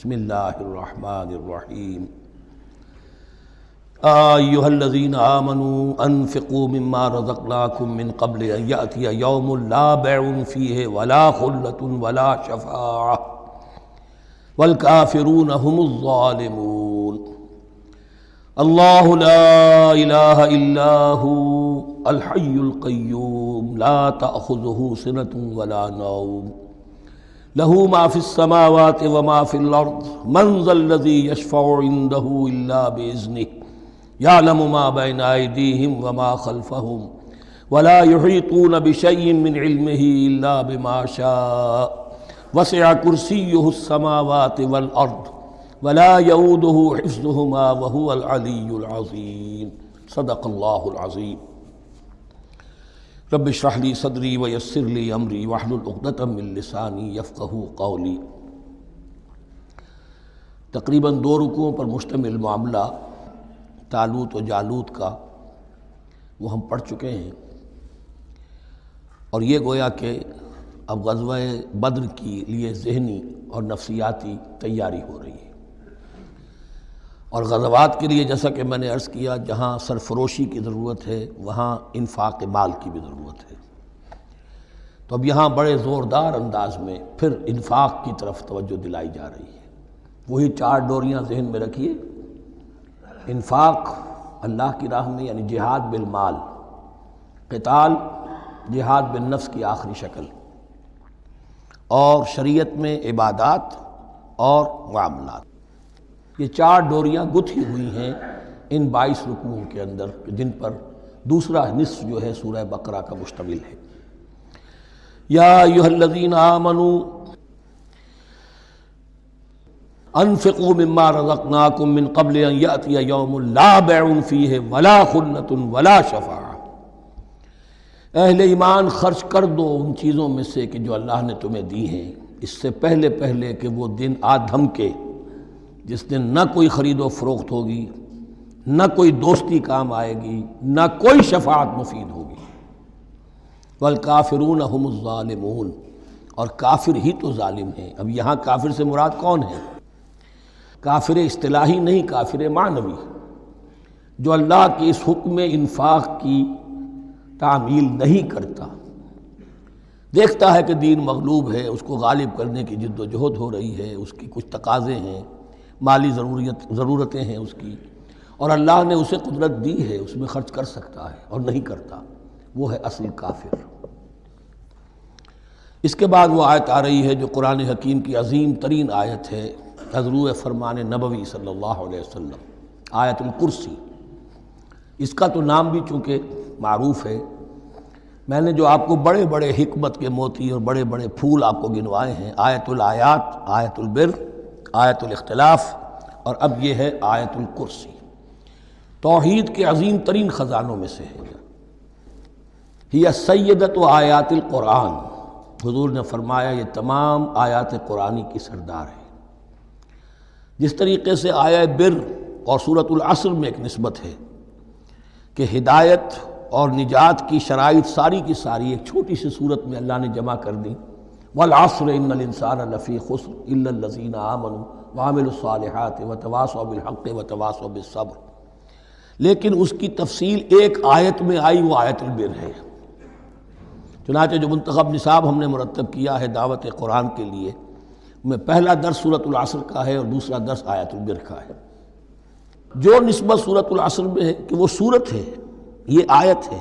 بسم اللہ الرحمن الرحیم ایھا الذین آمنوا انفقوا مما رزقناکم من قبل ان یأتی یوم لا بیع فیہ ولا خلۃ ولا شفاعۃ والکافرون هم الظالمون اللہ لا الہ الا ھو الحی القیوم لا تأخذہ سنۃ ولا نوم لہ ما فی السماوات وما فی الارض من ذا الذی یشفع عندہ الا بإذنہ یعلم ما بین ایدیہم وما خلفہم ولا یحیطون بشیء من علمہ الا بما شاء وسع کرسیہ السماوات والارض ولا یؤودہ حفظہما وہو العلی العظیم صدق اللہ العظیم رب اشرح لی صدری ویسر لی امری واحلل عقدۃ من لسانی یفقہوا قولی۔ تقریباً 2 رکوعوں پر مشتمل معاملہ طالوت و جالوت کا وہ ہم پڑھ چکے ہیں، اور یہ گویا کہ اب غزوہ بدر کے لیے ذہنی اور نفسیاتی تیاری ہو رہی ہے، اور غزوات کے لیے جیسا کہ میں نے عرض کیا جہاں سرفروشی کی ضرورت ہے وہاں انفاق مال کی بھی ضرورت ہے، تو اب یہاں بڑے زوردار انداز میں پھر انفاق کی طرف توجہ دلائی جا رہی ہے۔ وہی 4 ڈوریاں ذہن میں رکھیے، انفاق اللہ کی راہ میں یعنی جہاد بالمال، قتال جہاد بالنفس کی آخری شکل، اور شریعت میں عبادات اور معاملات، یہ 4 ڈوریاں گتھی ہوئی ہیں ان 22 رکوعوں کے اندر، جن پر دوسرا نصف جو ہے سورہ بقرہ کا مشتمل ہے۔ یا ایھا الذین آمنوا انفقوا مما رزقناکم من قبل ان یأتی یوم لا بیع فیہ ولا خلۃ ولا شفاعۃ، اہل ایمان خرچ کر دو ان چیزوں میں سے کہ جو اللہ نے تمہیں دی ہیں، اس سے پہلے کہ وہ دن آ دھمکے جس دن نہ کوئی خرید و فروخت ہوگی، نہ کوئی دوستی کام آئے گی، نہ کوئی شفاعت مفید ہوگی۔ والکافرون هم الظالمون، اور کافر ہی تو ظالم ہیں۔ اب یہاں کافر سے مراد کون ہے؟ کافر اصطلاحی نہیں، کافر معنوی، جو اللہ کے اس حکم انفاق کی تعمیل نہیں کرتا، دیکھتا ہے کہ دین مغلوب ہے، اس کو غالب کرنے کی جد و جہد ہو رہی ہے، اس کی کچھ تقاضے ہیں، مالی ضرورتیں ہیں اس کی، اور اللہ نے اسے قدرت دی ہے، اس میں خرچ کر سکتا ہے اور نہیں کرتا، وہ ہے اصل کافر۔ اس کے بعد وہ آیت آ رہی ہے جو قرآن حکیم کی عظیم ترین آیت ہے، حضور فرمان نبوی صلی اللہ علیہ وسلم، آیت الکرسی۔ اس کا تو نام بھی چونکہ معروف ہے، میں نے جو آپ کو بڑے بڑے حکمت کے موتی اور بڑے بڑے پھول آپ کو گنوائے ہیں، آیت الآیات، آیت البر، آیت الاختلاف، اور اب یہ ہے آیت الکرسی، توحید کے عظیم ترین خزانوں میں سے ہے۔ ہی سیدۃ آیات القرآن، حضور نے فرمایا یہ تمام آیات قرآنی کی سردار ہے۔ جس طریقے سے آیہ بر اور سورۃ العصر میں ایک نسبت ہے کہ ہدایت اور نجات کی شرائط ساری کی ساری ایک چھوٹی سی صورت میں اللہ نے جمع کر دی، والعصر ان الانسان لفی خسر الا الذین آمنوا وعملوا الصالحات وتواصوا بالحق وتواصوا بالصبر، لیکن اس کی تفصیل ایک آیت میں آئی، وہ آیت البر ہے۔ چنانچہ جو منتخب نصاب ہم نے مرتب کیا ہے دعوت قرآن کے لیے، میں پہلا درس سورۃ العصر کا ہے اور دوسرا درس آیت البر کا ہے۔ جو نسبت سورۃ العصر میں ہے کہ وہ سورت ہے، یہ آیت ہے،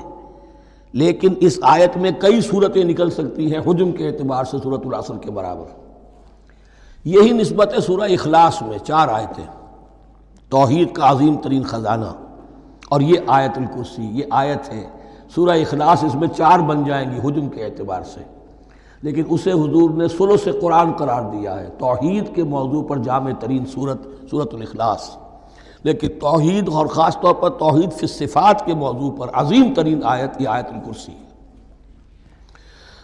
لیکن اس آیت میں کئی صورتیں نکل سکتی ہیں حجم کے اعتبار سے سورۃ العصر کے برابر۔ یہی نسبت ہے سورہ اخلاص میں، 4 آیتیں، توحید کا عظیم ترین خزانہ، اور یہ آیت الکرسی، یہ آیت ہے سورہ اخلاص، اس میں 4 بن جائیں گی حجم کے اعتبار سے، لیکن اسے حضور نے ثلث قرآن قرار دیا ہے، توحید کے موضوع پر جامع ترین سورۃ الاخلاص، لیکن توحید اور خاص طور پر توحید فی الصفات کے موضوع پر عظیم ترین آیت یہ آیت الکرسی ہے۔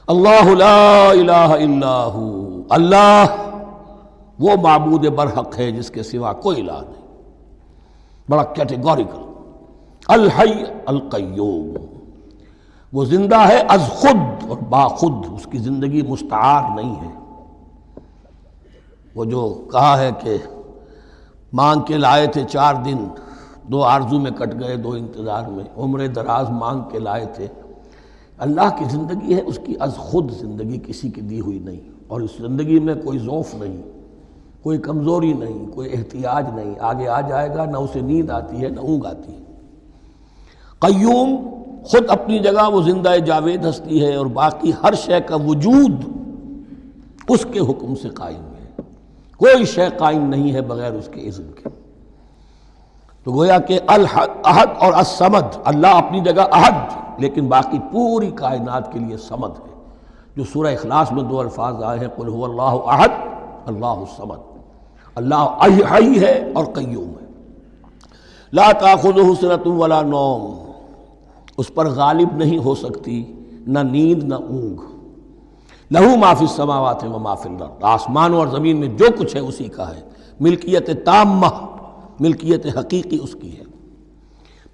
اللہ لا الہ الا ھو، اللہ وہ معبود برحق ہے جس کے سوا کوئی الہ نہیں، بڑا کیٹیگوریکل۔ الحی القیوم، وہ زندہ ہے از خود اور با خود، اس کی زندگی مستعار نہیں ہے۔ وہ جو کہا ہے کہ مانگ کے لائے تھے 4 دن، 2 آرزو میں کٹ گئے، 2 انتظار میں، عمر دراز مانگ کے لائے تھے۔ اللہ کی زندگی ہے، اس کی از خود زندگی کسی کی دی ہوئی نہیں، اور اس زندگی میں کوئی ضعف نہیں، کوئی کمزوری نہیں، کوئی احتیاج نہیں۔ آگے آ جائے گا، نہ اسے نیند آتی ہے نہ اونگ آتی ہے۔ قیوم خود اپنی جگہ وہ زندہ جاوید ہستی ہے، اور باقی ہر شے کا وجود اس کے حکم سے قائم ہے، کوئی شے قائم نہیں ہے بغیر اس کے اذن کے۔ تو گویا کہ احد اور الصمد، اللہ اپنی جگہ احد، لیکن باقی پوری کائنات کے لیے صمد ہے، جو سورہ اخلاص میں 2 الفاظ آئے ہیں، قل هو اللہ احد اللہ الصمد۔ اللہ حی ہے اور قیوم ہے۔ لا تأخذہ سنۃ ولا نوم، اس پر غالب نہیں ہو سکتی نہ نیند نہ اونگ۔ لہو ما فی السماوات و ما فی الارض، آسمانوں اور زمین میں جو کچھ ہے اسی کا ہے، ملکیت تامہ، ملکیت حقیقی اس کی ہے۔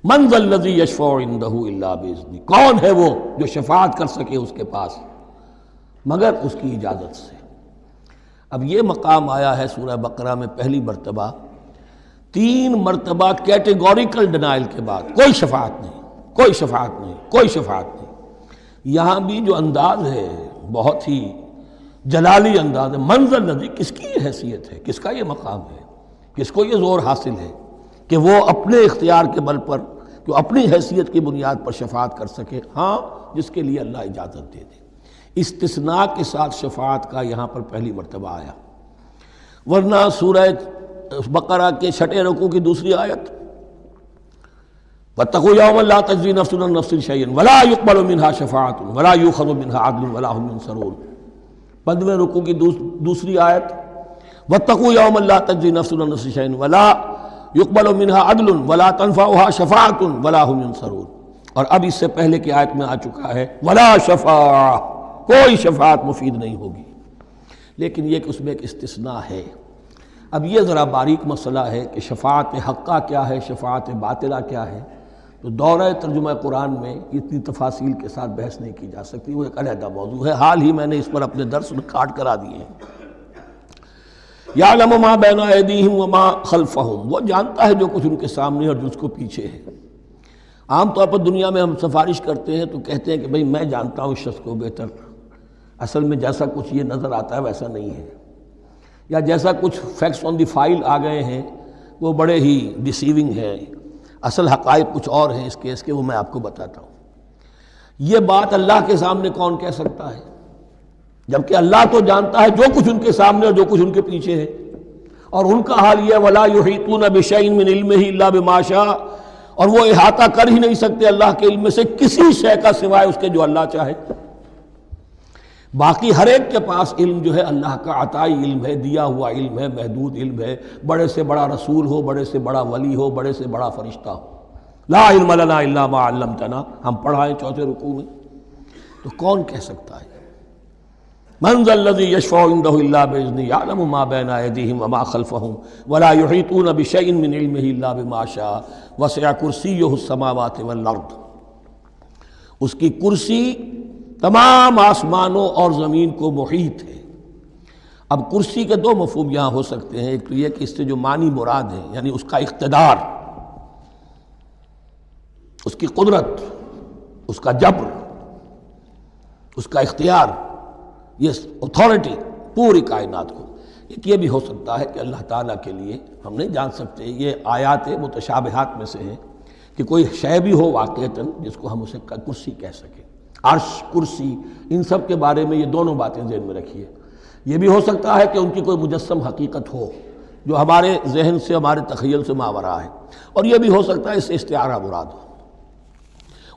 من ذا الذی یشفع عندہ الا باذنہ، کون ہے وہ جو شفاعت کر سکے اس کے پاس مگر اس کی اجازت سے۔ اب یہ مقام آیا ہے سورہ بقرہ میں پہلی مرتبہ، 3 مرتبہ کیٹیگوریکل ڈینائل کے بعد، کوئی شفاعت نہیں، کوئی شفاعت نہیں، کوئی شفاعت نہیں۔ یہاں بھی جو انداز ہے بہت ہی جلالی انداز ہے۔ من ذا الذی، کس کی یہ حیثیت ہے، کس کا یہ مقام ہے، کس کو یہ زور حاصل ہے کہ وہ اپنے اختیار کے بل پر، کہ اپنی حیثیت کی بنیاد پر شفاعت کر سکے؟ ہاں، جس کے لیے اللہ اجازت دے دے۔ استثناء کے ساتھ شفاعت کا یہاں پر پہلی مرتبہ آیا، ورنہ سورہ بقرہ کے 6 رکوع کی دوسری آیت، وَاتَّقُوا يَوْمًا لَا تَجْزِي نَفْسٌ عَن نَفْسٍ شَيْئًا وَلَا يُقْبَلُ مِنْهَا شَفَاعَةٌ وَلَا يُؤْخَذُ مِنْهَا عَدْلٌ وَلَا هُمْ يُنصَرُونَ۔ 15ویں رکوع کی دوسری آیت، وَاتَّقُوا يَوْمًا لَا تَجْزِي نَفْسٌ عَن نَفْسٍ شَيْئًا وَلَا يُقْبَلُ مِنْهَا عَدْلٌ وَلَا تَنفَعُهَا شَفَاعَةٌ وَلَا هُمْ يُنصَرُونَ۔ اور اب اس سے پہلے کی آیت میں آ چکا ہے وَلَا شَفَاعَةٌ، کوئی شفاعت مفید نہیں ہوگی۔ لیکن یہ کہ اس میں ایک استثناء ہے۔ اب یہ ذرا باریک مسئلہ ہے کہ شفاعت حقہ کیا ہے، شفاعت باطلہ کیا ہے، تو دورہ ترجمہ قرآن میں اتنی تفاصیل کے ساتھ بحث نہیں کی جا سکتی، وہ ایک علیحدہ موضوع ہے۔ حال ہی میں نے اس پر اپنے درس ریکارڈ کرا دیے ہیں۔ یعلم ما بین ایدیہم وما خلفہم، وہ جانتا ہے جو کچھ ان کے سامنے اور جو اس کو پیچھے ہے۔ عام طور پر دنیا میں ہم سفارش کرتے ہیں تو کہتے ہیں کہ بھئی میں جانتا ہوں اس شخص کو بہتر، اصل میں جیسا کچھ یہ نظر آتا ہے ویسا نہیں ہے، یا جیسا کچھ فیکٹس آن دی فائل آ گئے ہیں وہ بڑے ہی ڈیسیونگ ہیں، اصل حقائق کچھ اور ہیں اس کیس کے، وہ میں آپ کو بتاتا ہوں۔ یہ بات اللہ کے سامنے کون کہہ سکتا ہے، جبکہ اللہ تو جانتا ہے جو کچھ ان کے سامنے اور جو کچھ ان کے پیچھے ہے، اور ان کا حال یہ وَلَا يُحِيطُونَ بِشَيْءٍ مِّنْ عِلْمِهِ إِلَّا بِمَا شَاءَ، اور وہ احاطہ کر ہی نہیں سکتے اللہ کے علم میں سے کسی شے کا سوائے اس کے جو اللہ چاہے۔ باقی ہر ایک کے پاس علم جو ہے اللہ کا عطائی علم ہے، دیا ہوا علم ہے، محدود علم ہے، بڑے سے بڑا رسول ہو، بڑے سے بڑا ولی ہو، بڑے سے بڑا فرشتہ ہو۔ لا علم لنا الا ما علمتنا، ہم پڑھائیں 4 رکوع میں، تو کون کہہ سکتا ہے؟ من ذا الذی یشفع عندہ الا باذنہ یعلم ما بین ایدیہم وما خلفہم ولا یحیطون بشیء من علمہ الا بما شاء وسع کرسیہ السماوات والارض۔ اس کی کرسی تمام آسمانوں اور زمین کو محیط ہے۔ اب کرسی کے 2 مفہوم یہاں ہو سکتے ہیں، ایک تو یہ کہ اس سے جو معنی مراد ہے، یعنی اس کا اقتدار، اس کی قدرت، اس کا جبر، اس کا اختیار، یہ اتھارٹی پوری کائنات کو۔ ایک یہ بھی ہو سکتا ہے کہ اللہ تعالیٰ کے لیے ہم نہیں جان سکتے، یہ آیات متشابہات میں سے ہے کہ کوئی شے بھی ہو واقعتاً جس کو ہم اسے کرسی کہہ سکیں۔ عرش، کرسی، ان سب کے بارے میں یہ دونوں باتیں ذہن میں رکھیے۔ یہ بھی ہو سکتا ہے کہ ان کی کوئی مجسم حقیقت ہو جو ہمارے ذہن سے، ہمارے تخیل سے ماورا ہے، اور یہ بھی ہو سکتا ہے اس سے استعارہ مراد ہو۔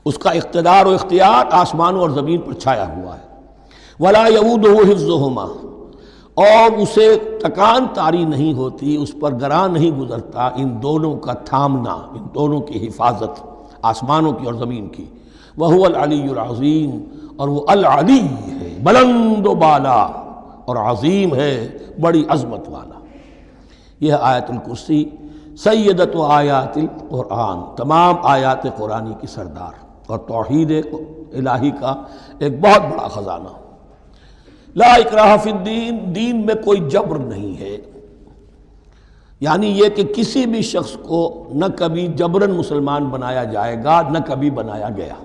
اس کا اقتدار و اختیار آسمانوں اور زمین پر چھایا ہوا ہے۔ وَلَا يَئُودُهُ حِفْظُهُمَا، اور اسے تکان طاری نہیں ہوتی، اس پر گراں نہیں گزرتا ان دونوں کا تھامنا، ان دونوں کی حفاظت، آسمانوں کی اور زمین کی۔ وَهُوَ الْعَلِيُّ الْعَظِيمُ، اور وہ العلی ہے، بلند و بالا، اور عظیم ہے، بڑی عظمت والا۔ یہ آیت الکرسی سیدۃ آیات القرآن، تمام آیات قرآنی کی سردار، اور توحید الہی کا ایک بہت بڑا خزانہ۔ لا اکراہ فی الدین، دین میں کوئی جبر نہیں ہے، یعنی یہ کہ کسی بھی شخص کو نہ کبھی جبراً مسلمان بنایا جائے گا نہ کبھی بنایا گیا۔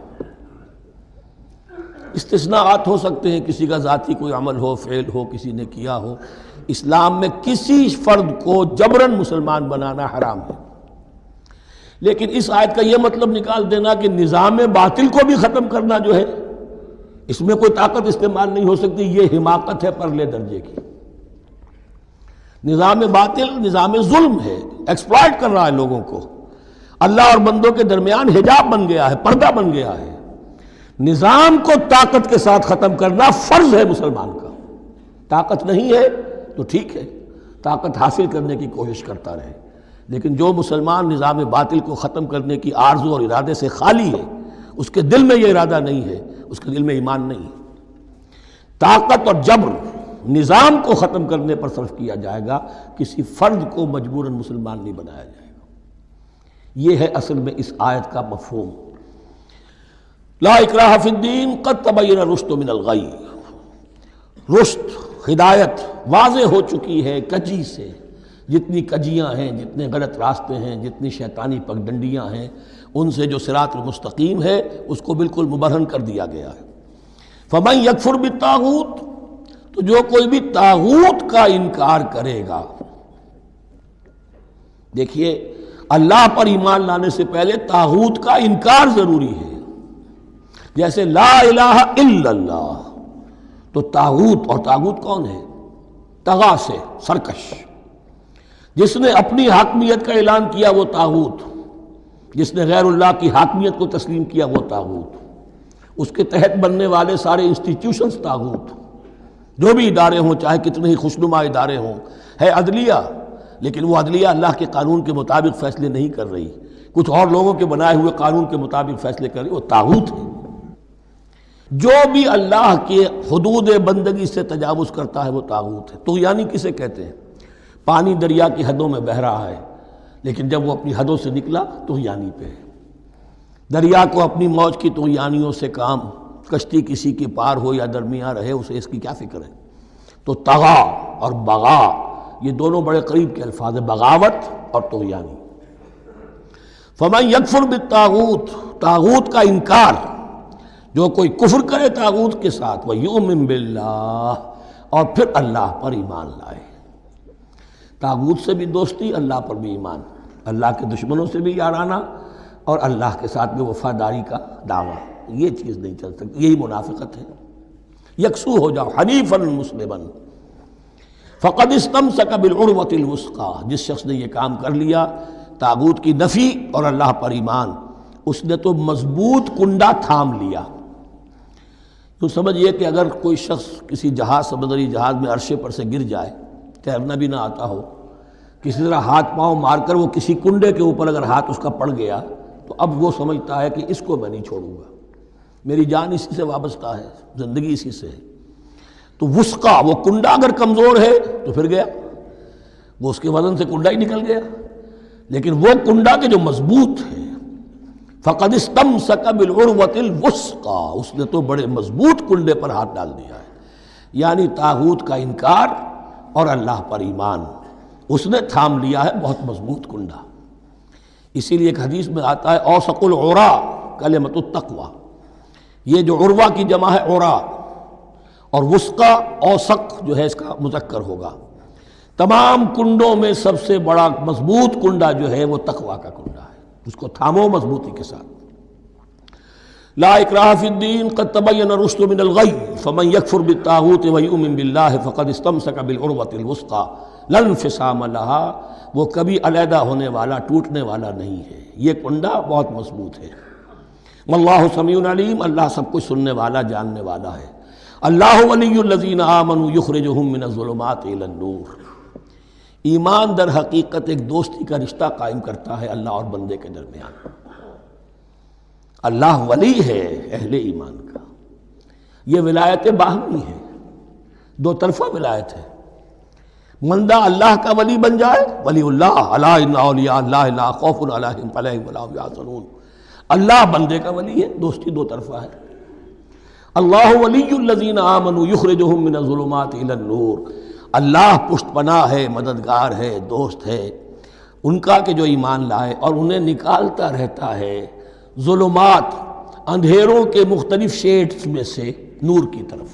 استثناءات ہو سکتے ہیں، کسی کا ذاتی کوئی عمل ہو، فعل ہو، کسی نے کیا ہو۔ اسلام میں کسی فرد کو جبراً مسلمان بنانا حرام ہے، لیکن اس آیت کا یہ مطلب نکال دینا کہ نظام باطل کو بھی ختم کرنا جو ہے اس میں کوئی طاقت استعمال نہیں ہو سکتی، یہ حماقت ہے پرلے درجے کی۔ نظام باطل نظام ظلم ہے، ایکسپلائٹ کر رہا ہے لوگوں کو، اللہ اور بندوں کے درمیان حجاب بن گیا ہے، پردہ بن گیا ہے۔ نظام کو طاقت کے ساتھ ختم کرنا فرض ہے مسلمان کا۔ طاقت نہیں ہے تو ٹھیک ہے، طاقت حاصل کرنے کی کوشش کرتا رہے، لیکن جو مسلمان نظام باطل کو ختم کرنے کی آرزو اور ارادے سے خالی ہے، اس کے دل میں یہ ارادہ نہیں ہے، اس کے دل میں ایمان نہیں ہے۔ طاقت اور جبر نظام کو ختم کرنے پر صرف کیا جائے گا، کسی فرد کو مجبوراً مسلمان نہیں بنایا جائے گا۔ یہ ہے اصل میں اس آیت کا مفہوم۔ لا اکراہ فی الدین قد تبین الرشد من الغی، رشد ہدایت واضح ہو چکی ہے کجی سے، جتنی کجیاں ہیں، جتنے غلط راستے ہیں، جتنی شیطانی پگڈنڈیاں ہیں، ان سے جو صراط المستقیم ہے اس کو بالکل مبرہن کر دیا گیا ہے۔ فمن یکفر بالطاغوت، تو جو کوئی بھی طاغوت کا انکار کرے گا، دیکھیے اللہ پر ایمان لانے سے پہلے طاغوت کا انکار ضروری ہے۔ جیسے لا الہ الا اللہ، تو طاغوت، اور طاغوت کون ہے؟ طغا سے سرکش، جس نے اپنی حاکمیت کا اعلان کیا وہ طاغوت، جس نے غیر اللہ کی حاکمیت کو تسلیم کیا وہ طاغوت، اس کے تحت بننے والے سارے انسٹیٹیوشنز طاغوت، جو بھی ادارے ہوں، چاہے کتنے ہی خوشنما ادارے ہوں۔ ہے عدلیہ، لیکن وہ عدلیہ اللہ کے قانون کے مطابق فیصلے نہیں کر رہی، کچھ اور لوگوں کے بنائے ہوئے قانون کے مطابق فیصلے کر رہی، وہ طاغوت ہے۔ جو بھی اللہ کے حدود بندگی سے تجاوز کرتا ہے وہ طاغوت ہے۔ طغیانی کسے کہتے ہیں؟ پانی دریا کی حدوں میں بہہ رہا ہے، لیکن جب وہ اپنی حدوں سے نکلا طغیانی پہ ہے۔ دریا کو اپنی موج کی طغیانیوں سے کام، کشتی کسی کی پار ہو یا درمیان رہے اسے اس کی کیا فکر ہے؟ تو طغا اور بغا یہ دونوں بڑے قریب کے الفاظ ہیں، بغاوت اور طغیانی۔ فمن یکفر بالطاغوت، طاغوت کا انکار، جو کوئی کفر کرے طاغوت کے ساتھ، وَيُؤْمِن بِاللَّهِ، اور پھر اللہ پر ایمان لائے۔ طاغوت سے بھی دوستی، اللہ پر بھی ایمان، اللہ کے دشمنوں سے بھی یارانہ، اور اللہ کے ساتھ بھی وفاداری کا دعویٰ، یہ چیز نہیں چل سکتی، یہی منافقت ہے۔ یکسو ہو جاؤ، حنیفا مسلما، فقد استمسک بالعروۃ الوثقی، جس شخص نے یہ کام کر لیا، طاغوت کی نفی اور اللہ پر ایمان، اس نے تو مضبوط کنڈا تھام لیا۔ تو سمجھئے کہ اگر کوئی شخص کسی جہاز، سمندری جہاز میں عرشے پر سے گر جائے، تیرنا بھی نہ آتا ہو، کسی طرح ہاتھ پاؤں مار کر وہ کسی کنڈے کے اوپر اگر ہاتھ اس کا پڑ گیا، تو اب وہ سمجھتا ہے کہ اس کو میں نہیں چھوڑوں گا، میری جان اسی سے وابستہ ہے، زندگی اسی سے ہے۔ تو وثقہ، وہ کنڈا اگر کمزور ہے تو پھر گیا، وہ اس کے وزن سے کنڈا ہی نکل گیا، لیکن وہ کنڈا کے جو مضبوط ہے، فقد استمسک بالعروۃ الوثقی، اس نے تو بڑے مضبوط کنڈے پر ہاتھ ڈال دیا ہے، یعنی طاغوت کا انکار اور اللہ پر ایمان، اس نے تھام لیا ہے بہت مضبوط کنڈا۔ اسی لیے ایک حدیث میں آتا ہے اوثق العریٰ کلمۃ التقوی، یہ جو عروہ کی جمع ہے عریٰ، اور وثقہ اوثق جو ہے اس کا مذکر ہوگا۔ تمام کنڈوں میں سب سے بڑا مضبوط کنڈا جو ہے وہ تقوی کا کنڈا ہے، اس کو تھامو مضبوطی کے ساتھ۔ لا اکراہ فی الدین قد تبین الرشد من الغی فمن یکفر بالطاغوت ویؤمن باللہ فقد استمسک بالعروۃ الوثقی لا انفصام لها، وہ کبھی علیحدہ ہونے والا، ٹوٹنے والا نہیں ہے، یہ کنڈا بہت مضبوط ہے۔ واللہ سمیع علیم، اللہ سب کچھ سننے والا، جاننے والا ہے۔ اللہ ولی الذین آمنوا یخرجہم من الظلمات الی النور، ایمان در حقیقت ایک دوستی کا رشتہ قائم کرتا ہے اللہ اور بندے کے درمیان۔ اللہ ولی ہے اہل ایمان کا، یہ ولایت باہمی ہے، دو طرفہ ولایت ہے۔ بندہ اللہ کا ولی بن جائے، ولی اللہ، الا ان اولیاء اللہ لا خوف علیہم ولا هم يحزنون، اللہ بندے کا ولی ہے، دوستی دو طرفہ ہے۔ اللہ ولی الذین آمنوا یخرجہم من الظلمات الی النور، اللہ پشت پناہ ہے، مددگار ہے، دوست ہے ان کا کہ جو ایمان لائے، اور انہیں نکالتا رہتا ہے ظلمات، اندھیروں کے مختلف شیڈز میں سے نور کی طرف۔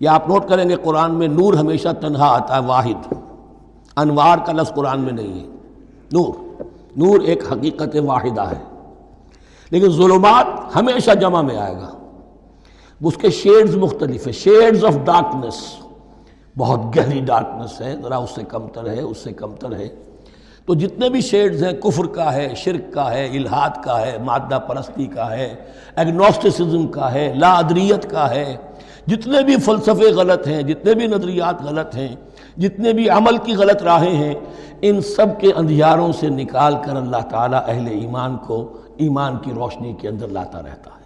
یہ آپ نوٹ کریں گے قرآن میں نور ہمیشہ تنہا آتا ہے، واحد، انوار کا لفظ قرآن میں نہیں ہے۔ نور ایک حقیقت واحدہ ہے، لیکن ظلمات ہمیشہ جمع میں آئے گا، اس کے شیڈز مختلف ہیں، شیڈز آف ڈارکنس، بہت گہری ڈارکنس ہے، ذرا اس سے کمتر ہے، اس سے کمتر ہے۔ تو جتنے بھی شیڈز ہیں، کفر کا ہے، شرک کا ہے، الحاد کا ہے، مادہ پرستی کا ہے، ایگنوسٹسزم کا ہے، لا ادریت کا ہے، جتنے بھی فلسفے غلط ہیں، جتنے بھی نظریات غلط ہیں، جتنے بھی عمل کی غلط راہیں ہیں، ان سب کے اندھیاروں سے نکال کر اللہ تعالیٰ اہل ایمان کو ایمان کی روشنی کے اندر لاتا رہتا ہے۔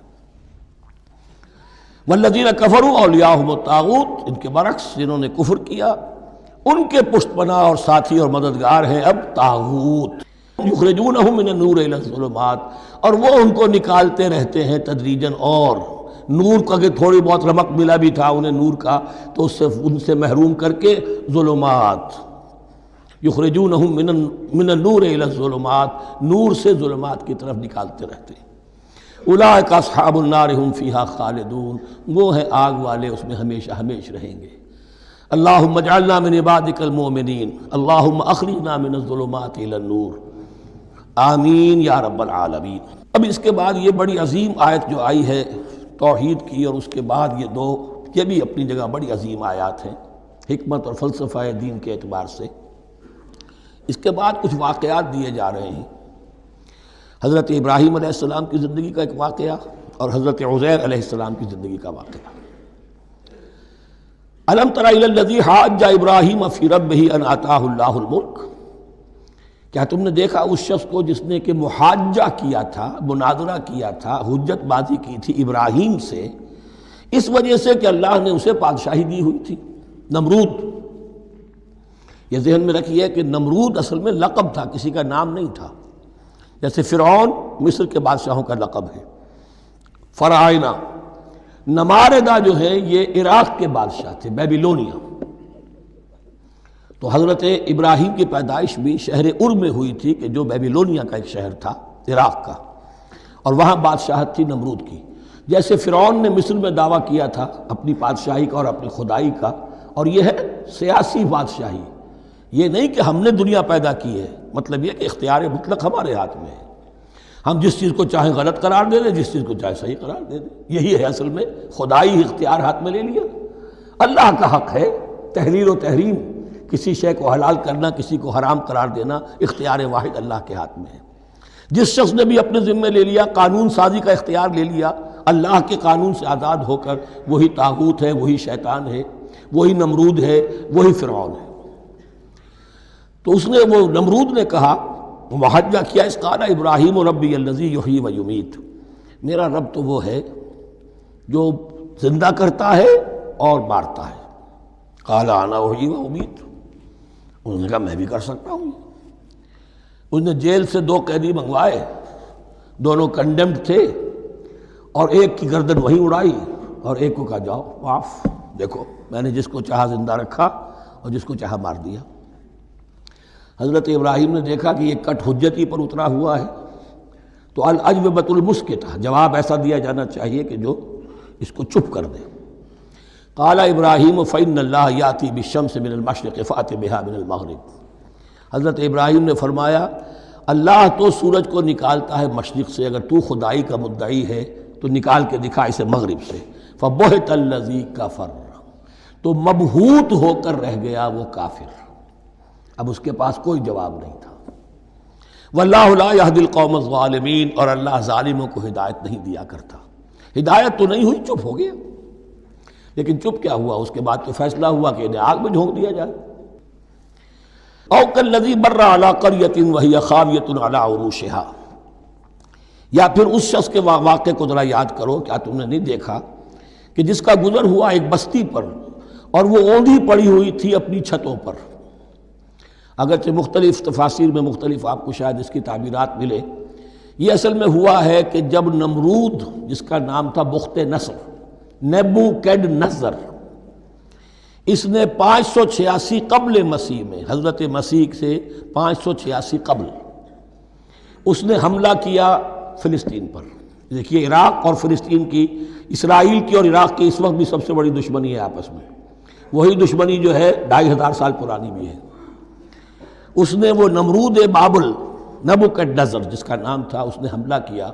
والذین کفروا اولیاءہم الطاغوت، ان کے برعکس جنہوں نے کفر کیا ان کے پشت پناہ اور ساتھی اور مددگار ہیں اب طاغوت، یخرجونہم من النور الی الظلمات، اور وہ ان کو نکالتے رہتے ہیں تدریجاً، اور نور کا کہ تھوڑی بہت رمق ملا بھی تھا انہیں نور کا تو ان سے محروم کر کے ظلمات، یخرجونہم من النور الی الظلمات، نور سے ظلمات کی طرف نکالتے رہتے ہیں۔ اولئک اصحاب النار هم فیہا خالدون، وہ ہیں آگ والے، اس میں ہمیشہ ہمیش رہیں گے۔ اللہم اجعلنا من عبادک المؤمنین، اللہم اخرجنا من الظلمات الی النور، آمین یا رب العالمین۔ اب اس کے بعد یہ بڑی عظیم آیت جو آئی ہے توحید کی، اور اس کے بعد یہ بھی اپنی جگہ بڑی عظیم آیات ہیں حکمت اور فلسفہ دین کے اعتبار سے۔ اس کے بعد کچھ واقعات دیے جا رہے ہیں، حضرت ابراہیم علیہ السلام کی زندگی کا ایک واقعہ اور حضرت عزیر علیہ السلام کی زندگی کا واقعہ۔ الم تر الی الذی حاج ابراہیم فی ربہ ان آتاہ اللہ الملک، کیا تم نے دیکھا اس شخص کو جس نے کہ محاجہ کیا تھا، مناظرہ کیا تھا، حجت بازی کی تھی ابراہیم سے، اس وجہ سے کہ اللہ نے اسے بادشاہی دی ہوئی تھی، نمرود۔ یہ ذہن میں رکھیے کہ نمرود اصل میں لقب تھا، کسی کا نام نہیں تھا، جیسے فرعون مصر کے بادشاہوں کا لقب ہے، فرعونہ۔ نماردہ جو ہے یہ عراق کے بادشاہ تھے، بیبیلونیا۔ تو حضرت ابراہیم کی پیدائش بھی شہر ار میں ہوئی تھی کہ جو بیبیلونیا کا ایک شہر تھا عراق کا، اور وہاں بادشاہت تھی نمرود کی۔ جیسے فرعون نے مصر میں دعویٰ کیا تھا اپنی بادشاہی کا اور اپنی خدائی کا، اور یہ ہے سیاسی بادشاہی، یہ نہیں کہ ہم نے دنیا پیدا کی ہے، مطلب یہ کہ اختیار مطلق ہمارے ہاتھ میں ہے، ہم جس چیز کو چاہیں غلط قرار دے دیں، جس چیز کو چاہے صحیح قرار دے دیں۔ یہی ہے اصل میں خدائی اختیار ہاتھ میں لے لیا۔ اللہ کا حق ہے تحلیل و تحریم، کسی شے کو حلال کرنا، کسی کو حرام قرار دینا، اختیار واحد اللہ کے ہاتھ میں ہے۔ جس شخص نے بھی اپنے ذمے لے لیا، قانون سازی کا اختیار لے لیا اللہ کے قانون سے آزاد ہو کر، وہی طاغوت ہے، وہی شیطان ہے، وہی نمرود ہے، وہی فرعون ہے۔ تو اس نے، وہ نمرود نے کہا، محاجہ کیا، اس قال ابراہیم ربی الذی یحیی و یمیت، میرا رب تو وہ ہے جو زندہ کرتا ہے اور مارتا ہے۔ قال انا احیی و امیت، انہوں نے کہا میں بھی کر سکتا ہوں۔ اس نے جیل سے 2 قیدی منگوائے، دونوں کنڈیمڈ تھے، اور ایک کی گردن وہیں اڑائی اور ایک کو کہا جاؤ معاف، دیکھو میں نے جس کو چاہا زندہ رکھا اور جس کو چاہا مار دیا۔ حضرت ابراہیم نے دیکھا کہ یہ کٹ حجتی پر اترا ہوا ہے، تو الاجوبۃ المسکتہ، جواب ایسا دیا جانا چاہیے کہ جو اس کو چپ کر دے۔ قال ابراہیم فإن اللہ یاتی بالشمس من المشرق فأت بها من المغرب، حضرت ابراہیم نے فرمایا اللہ تو سورج کو نکالتا ہے مشرق سے، اگر تو خدائی کا مدعی ہے تو نکال کے دکھا اسے مغرب سے۔ فبہت الذی کفر، تو مبہوت ہو کر رہ گیا وہ کافر، اب اس کے پاس کوئی جواب نہیں تھا۔ واللہ لا یہدی القوم الظالمین، اور اللہ ظالموں کو ہدایت نہیں دیا کرتا۔ ہدایت تو نہیں ہوئی، چپ ہو گیا۔ لیکن چپ کیا ہوا؟ اس کے بعد تو فیصلہ ہوا کہ انہیں آگ میں جھونک دیا جائے۔ او کالذی مر علی قریۃ وہی خاویۃ علی عروشها، یا پھر اس شخص کے واقعے کو ذرا یاد کرو، کیا تم نے نہیں دیکھا کہ جس کا گزر ہوا ایک بستی پر، اور وہ اوندھی پڑی ہوئی تھی اپنی چھتوں پر۔ اگرچہ مختلف تفاسیر میں مختلف آپ کو شاید اس کی تعبیرات ملے، یہ اصل میں ہوا ہے کہ جب نمرود، جس کا نام تھا بخت نصر، نیبوکیڈنیزر، اس نے 586 قبل مسیح میں، حضرت مسیح سے 586 قبل اس نے حملہ کیا فلسطین پر۔ دیکھیے عراق اور فلسطین کی، اسرائیل کی اور عراق کی اس وقت بھی سب سے بڑی دشمنی ہے آپس میں، وہی دشمنی جو ہے 2500 سال پرانی بھی ہے۔ اس نے وہ نمرود بابل نیبوکیڈنیزر جس کا نام تھا، اس نے حملہ کیا،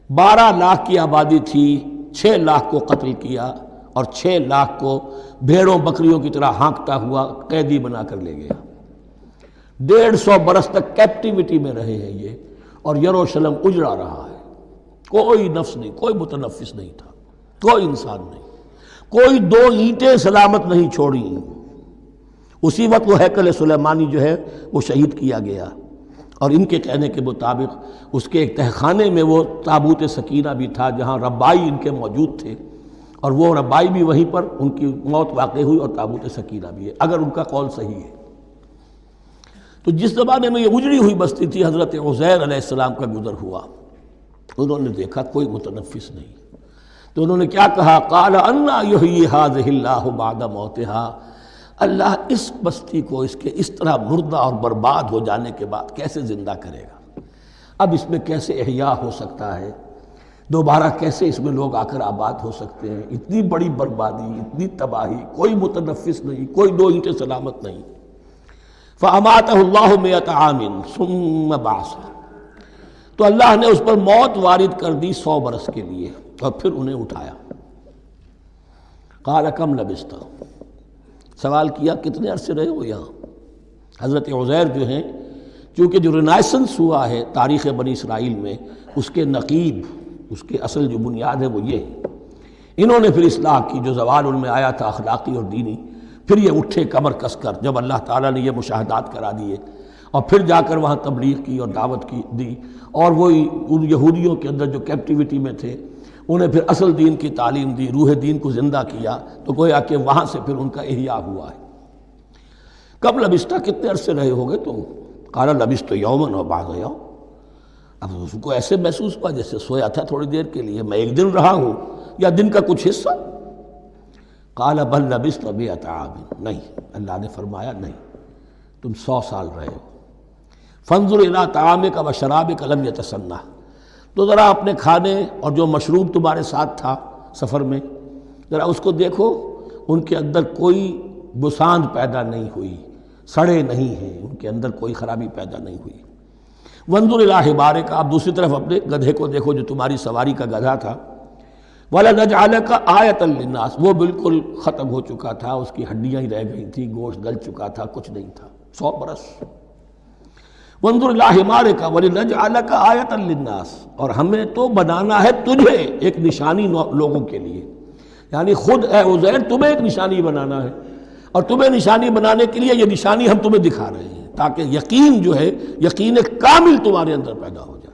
12 لاکھ کی آبادی تھی، 6 لاکھ کو قتل کیا اور 6 لاکھ کو بھیڑوں بکریوں کی طرح ہانکتا ہوا قیدی بنا کر لے گیا۔ 150 برس تک کیپٹیوٹی میں رہے ہیں یہ، اور یروشلم اجڑا رہا ہے، کوئی نفس نہیں، کوئی متنفس نہیں تھا، کوئی انسان نہیں، کوئی 2 اینٹیں سلامت نہیں چھوڑی۔ اسی وقت وہ ہیکل سلیمانی جو ہے وہ شہید کیا گیا، اور ان کے کہنے کے مطابق اس کے ایک تہخانے میں وہ تابوت سکینہ بھی تھا جہاں ربائی ان کے موجود تھے، اور وہ ربائی بھی وہیں پر ان کی موت واقع ہوئی، اور تابوت سکینہ بھی ہے، اگر ان کا قول صحیح ہے۔ تو جس زمانے میں یہ اجڑی ہوئی بستی تھی، حضرت عزیر علیہ السلام کا گزر ہوا، انہوں نے دیکھا کوئی متنفس نہیں، تو انہوں نے کیا کہا، قال انا یحیی ھذہ اللہ بعد موتہا، اللہ اس بستی کو اس کے اس طرح مردہ اور برباد ہو جانے کے بعد کیسے زندہ کرے گا؟ اب اس میں کیسے احیاء ہو سکتا ہے؟ دوبارہ کیسے اس میں لوگ آ کر آباد ہو سکتے ہیں؟ اتنی بڑی بربادی، اتنی تباہی، کوئی متنفس نہیں، کوئی 2 اینٹیں سلامت نہیں۔ فَأَمَاتَهُ اللَّهُ مِئَةَ عَامٍ ثُمَّ بَعَثَهُ، تو اللہ نے اس پر موت وارد کر دی 100 برس کے لیے، اور پھر انہیں اٹھایا۔ قَالَ كَمْ لَبِثْتَ، سوال کیا کتنے عرصے رہے ہو یہاں؟ حضرت عزیر جو ہیں، چونکہ جو رینائسنس ہوا ہے تاریخ بنی اسرائیل میں، اس کے نقیب، اس کے اصل جو بنیاد ہے وہ یہ ہے۔ انہوں نے پھر اصلاح کی، جو زوال ان میں آیا تھا اخلاقی اور دینی، پھر یہ اٹھے کمر کس کر جب اللہ تعالیٰ نے یہ مشاہدات کرا دیے، اور پھر جا کر وہاں تبلیغ کی اور دعوت کی دی، اور وہی ان یہودیوں کے اندر جو کیپٹیوٹی میں تھے انہیں پھر اصل دین کی تعلیم دی، روح دین کو زندہ کیا، تو گویا کہ وہاں سے پھر ان کا احیاء ہوا ہے۔ کب لبثت، کتنے عرصے رہے ہوگے تم؟ قال لبثت یوما و بعض یوم، اب اس کو ایسے محسوس ہوا جیسے سویا تھا تھوڑی دیر کے لیے، میں 1 دن رہا ہوں یا دن کا کچھ حصہ۔ قال بل لبثت 100 عام، نہیں، اللہ نے فرمایا نہیں، تم 100 سال رہے ہو۔ فانظر الی طعامک و شرابک لم یتسنہ، تو ذرا اپنے کھانے اور جو مشروب تمہارے ساتھ تھا سفر میں، ذرا اس کو دیکھو، ان کے اندر کوئی بساند پیدا نہیں ہوئی، سڑے نہیں ہیں، ان کے اندر کوئی خرابی پیدا نہیں ہوئی۔ وانظر الی حمارک، آپ دوسری طرف اپنے گدھے کو دیکھو جو تمہاری سواری کا گدھا تھا، وَلَنَجْعَلَكَ آیَةً لِلنَّاسِ، وہ بالکل ختم ہو چکا تھا، اس کی ہڈیاں ہی رہ گئی تھیں، گوشت گل چکا تھا، کچھ نہیں تھا، 100 برس۔ وانظر الی حمارک وَلِنَجْعَلَكَ آیَةً لِلنَّاسِ، اور ہمیں تو بنانا ہے تجھے ایک نشانی لوگوں کے لیے، یعنی خود اے عزیر تمہیں ایک نشانی بنانا ہے، اور تمہیں نشانی بنانے کے لیے یہ نشانی ہم تمہیں دکھا رہے ہیں، تاکہ یقین جو ہے، یقین کامل تمہارے اندر پیدا ہو جائے۔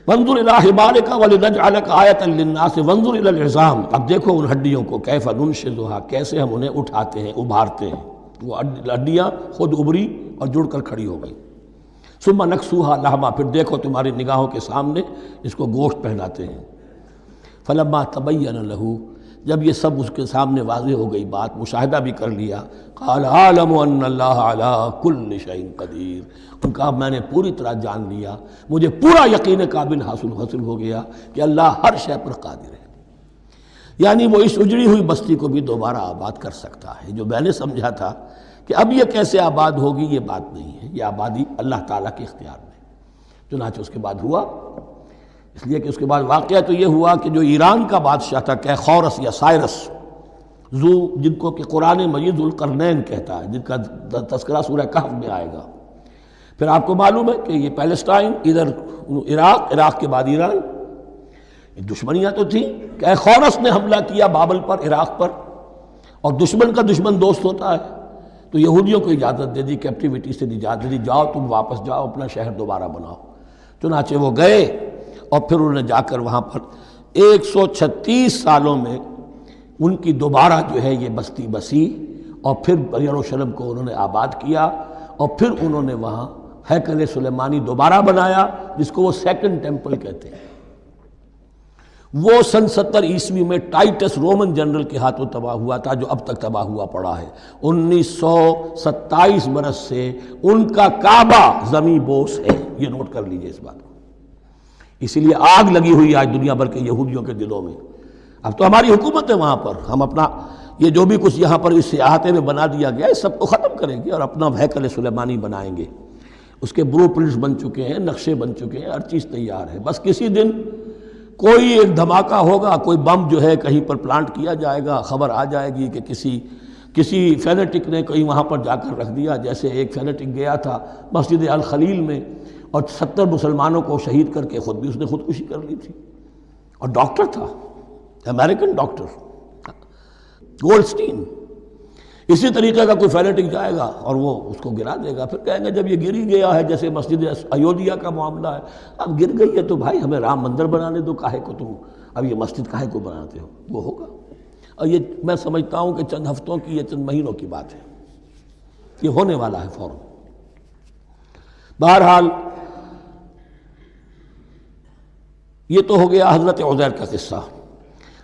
وانظر الی حمارک ولنجعلک آیۃ للناس وانظر الی العظام، اب دیکھو ان ہڈیوں کو، کیف ننشزھا، کیسے ہم انہیں اٹھاتے ہیں، ابھارتے ہیں، وہ ہڈیاں خود ابری اور جڑ کر کھڑی ہو گئی۔ ثم نکسوھا لحما، پھر دیکھو تمہاری نگاہوں کے سامنے اس کو گوشت پہناتے ہیں۔ فلما تبین لہ، جب یہ سب اس کے سامنے واضح ہو گئی بات، مشاہدہ بھی کر لیا، قال اعلم ان اللہ علی کل شیء قدیر، ان کا میں نے پوری طرح جان لیا، مجھے پورا یقین قابل حاصل ہو گیا کہ اللہ ہر شے پر قادر ہے، یعنی وہ اس اجڑی ہوئی بستی کو بھی دوبارہ آباد کر سکتا ہے۔ جو میں نے سمجھا تھا کہ اب یہ کیسے آباد ہوگی، یہ بات نہیں ہے، یہ آبادی اللہ تعالیٰ کے اختیار میں۔ چنانچہ اس کے بعد ہوا، اس لیے کہ اس کے بعد واقعہ تو یہ ہوا کہ جو ایران کا بادشاہ تھا کیخورس یا سائرس ذو، جن کو کہ قرآن مجید ذوالقرنین کہتا ہے، جن کا تذکرہ سورہ کہف میں آئے گا، پھر آپ کو معلوم ہے کہ یہ پیلسٹائن، ادھر عراق کے بعد ایران، دشمنیاں تو تھیں۔ کیخورس نے حملہ کیا بابل پر، عراق پر، اور دشمن کا دشمن دوست ہوتا ہے، تو یہودیوں کو اجازت دے دی، کیپٹیوٹی سے اجازت دے دی، جاؤ تم واپس جاؤ، اپنا شہر دوبارہ بناؤ۔ چنانچہ وہ گئے، اور پھر انہوں نے جا کر وہاں پر 136 سالوں میں ان کی دوبارہ جو ہے یہ بستی بسی، اور پھر یروشلم کو انہوں نے آباد کیا، اور پھر انہوں نے وہاں ہیکل سلیمانی دوبارہ بنایا، جس کو وہ سیکنڈ ٹیمپل کہتے ہیں۔ وہ سن 70 عیسوی میں ٹائٹس رومن جنرل کے ہاتھوں تباہ ہوا تھا، جو اب تک تباہ ہوا پڑا ہے۔ 1927 برس سے ان کا کعبہ زمیں بوس ہے، یہ نوٹ کر لیجئے اس بات کو۔ اسی لیے آگ لگی ہوئی آج دنیا بھر کے یہودیوں کے دلوں میں۔ اب تو ہماری حکومت ہے وہاں پر، ہم اپنا یہ جو بھی کچھ یہاں پر اس احاطے میں بنا دیا گیا ہے سب کو ختم کریں گے اور اپنا ہیکل سلیمانی بنائیں گے۔ اس کے بلو پرنٹس بن چکے ہیں، نقشے بن چکے ہیں، ہر چیز تیار ہے۔ بس کسی دن کوئی ایک دھماکہ ہوگا، کوئی بم جو ہے کہیں پر پلانٹ کیا جائے گا، خبر آ جائے گی کہ کسی فینیٹک نے کہیں وہاں پر جا کر رکھ دیا، جیسے ایک فینیٹک گیا تھا مسجد الخلیل میں اور 70 مسلمانوں کو شہید کر کے خود بھی اس نے خودکشی کر لی تھی، اور ڈاکٹر تھا، امریکن ڈاکٹر گولڈسٹین۔ اسی طریقے کا کوئی فینیٹک جائے گا اور وہ اس کو گرا دے گا، پھر کہیں گے جب یہ گر ہی گیا ہے، جیسے مسجد ایودھیا کا معاملہ ہے، اب گر گئی ہے تو بھائی ہمیں رام مندر بنانے دو، کاہے کو تم اب یہ مسجد کاہے کو بناتے ہو؟ وہ ہوگا، اور یہ میں سمجھتا ہوں کہ چند ہفتوں کی، یہ چند مہینوں کی بات ہے، یہ ہونے والا ہے فوراً۔ بہرحال یہ تو ہو گیا حضرت عزیر کا قصہ۔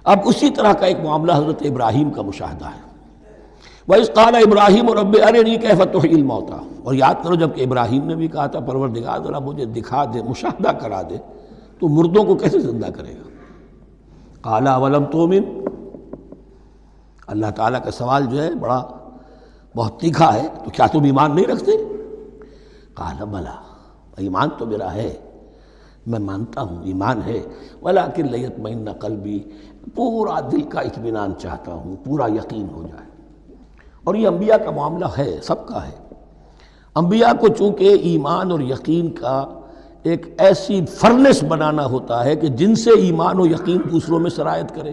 اب اسی طرح کا ایک معاملہ حضرت ابراہیم کا مشاہدہ ہے۔ وَإِذْ قَالَ إِبْرَاهِيمُ رَبِّ أَرِنِي كَيْفَ تُحْيِي الْمَوْتَىٰ، اور یاد کرو جب کہ ابراہیم نے بھی کہا تھا پروردگار ذرا مجھے دکھا دے، مشاہدہ کرا دے تو مردوں کو کیسے زندہ کرے گا۔ قَالَ أَوَلَمْ تُؤْمِنْ، اللہ تعالیٰ کا سوال جو ہے بہت تیکھا ہے، تو کیا تم ایمان نہیں رکھتے؟ قَالَ بَلَىٰ، ایمان تو میرا ہے، میں مانتا ہوں ایمان ہے، وَلَٰكِن لِيَطْمَئِنَّ قَلْبِي، پورا دل کا اطمینان چاہتا ہوں، پورا یقین ہو جائے۔ اور یہ انبیاء کا معاملہ ہے، سب کا ہے۔ انبیاء کو چونکہ ایمان اور یقین کا ایک ایسی فرنس بنانا ہوتا ہے کہ جن سے ایمان و یقین دوسروں میں سرایت کرے،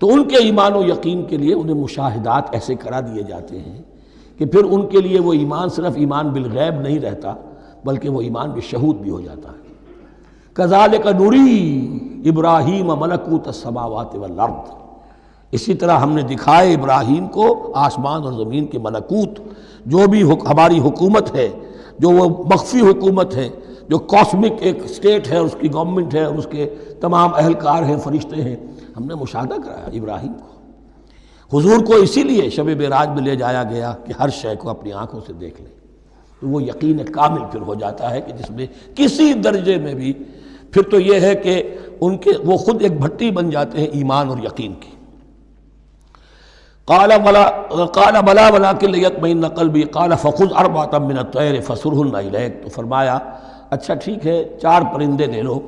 تو ان کے ایمان و یقین کے لیے انہیں مشاہدات ایسے کرا دیے جاتے ہیں کہ پھر ان کے لیے وہ ایمان صرف ایمان بالغیب نہیں رہتا، بلکہ وہ ایمان بالشہود بھی ہو جاتا ہے۔ کذالک نری ابراہیم ملکوت السماوات والارض، اسی طرح ہم نے دکھائے ابراہیم کو آسمان اور زمین کے ملکوت، جو بھی ہماری حکومت ہے، جو وہ مخفی حکومت ہے، جو کاسمک ایک اسٹیٹ ہے، اس کی گورنمنٹ ہے اور اس کے تمام اہلکار ہیں، فرشتے ہیں، ہم نے مشاہدہ کرایا ابراہیم کو۔ حضور کو اسی لیے شب معراج میں لے جایا گیا کہ ہر شے کو اپنی آنکھوں سے دیکھ لیں، تو وہ یقین کامل پھر ہو جاتا ہے کہ جس میں کسی درجے میں بھی پھر تو یہ ہے کہ وہ خود ایک بھٹی بن جاتے ہیں ایمان اور یقین کی۔ قال بلا ولکن لیطمئن قلبی قال فخذ اربعۃ من الطیر فصرهن الیک، تو فرمایا اچھا ٹھیک ہے 4 پرندے لے لو،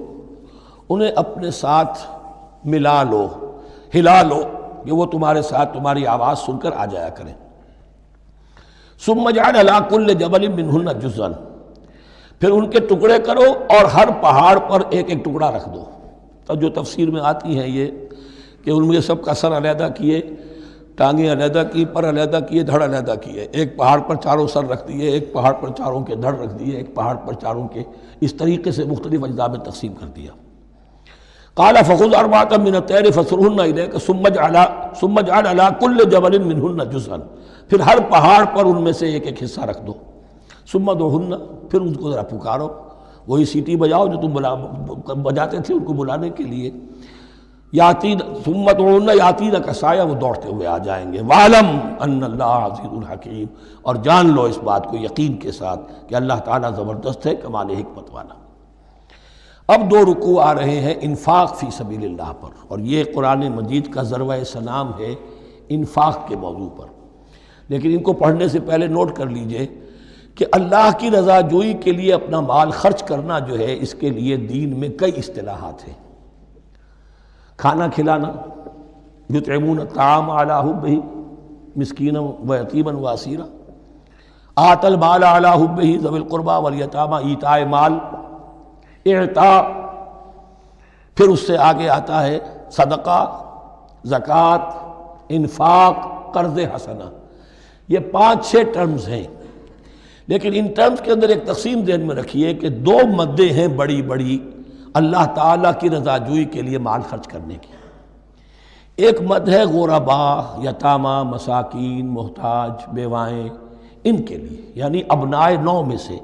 انہیں اپنے ساتھ ملا لو، ہلا لو کہ وہ تمہارے ساتھ تمہاری آواز سن کر آ جایا کریں۔ ثم اجعل علی کل جبل منہن جزءا، پھر ان کے ٹکڑے کرو اور ہر پہاڑ پر ایک ایک ٹکڑا رکھ دو۔ تو جو تفسیر میں آتی ہیں یہ کہ ان میں سب کا سر علیحدہ کیے، ٹانگیں علیحدہ کی، پر علیحدہ کیے، دھڑ علیحدہ کیے، ایک پہاڑ پر چاروں سر رکھ دیے، ایک پہاڑ پر چاروں کے دھڑ رکھ دیے، ایک پہاڑ پر چاروں کے، اس طریقے سے مختلف اجزاء میں تقسیم کر دیا۔ قال فخذ اربعۃ من الطیر فصرهن الیک ثم اجعل علی کل جبل منہن جزءا، پھر ہر پہاڑ پر ان میں سے ایک ایک حصہ رکھ دو۔ ثم ادعوہن، پھر ان کو ذرا پکارو، وہی سیٹی بجاؤ جو تم بجاتے تھے ان کو بلانے کے لیے۔ ثم ادعوہن یاتینک سعیا، وہ دوڑتے ہوئے آ جائیں گے۔ وَاعْلَمْ أَنَّ اللَّهَ عَزِیزٌ حَکِیم، اور جان لو اس بات کو یقین کے ساتھ کہ اللہ تعالیٰ زبردست ہے، کمال حکمت والا۔ اب 2 رکوع آ رہے ہیں انفاق فی سبیل اللہ پر، اور یہ قرآن مجید کا ذروۂ سلام ہے انفاق کے موضوع پر۔ لیکن ان کو پڑھنے سے پہلے نوٹ کر لیجئے کہ اللہ کی رضا جوئی کے لیے اپنا مال خرچ کرنا جو ہے، اس کے لیے دین میں کئی اصطلاحات ہیں۔ کھانا کھلانا، یطعمون الطعام علی حبہ مسکینا ویتیما واسیرا، آتی المال علی حبہ ذوی القربى والیتامى، ایتاء مال، اعطاء، پھر اس سے آگے آتا ہے صدقہ، زکوٰۃ، انفاق، قرض حسنہ۔ یہ 5-6 ٹرمز ہیں، لیکن ان ٹرمز کے اندر ایک تقسیم ذہن میں رکھیے کہ 2 مدیں ہیں بڑی بڑی اللہ تعالیٰ کی رضا جوئی کے لیے مال خرچ کرنے کی۔ ایک مد ہے غرباء، یتامى، مساکین، محتاج، بیوائیں، ان کے لیے، یعنی ابنائے نو میں سے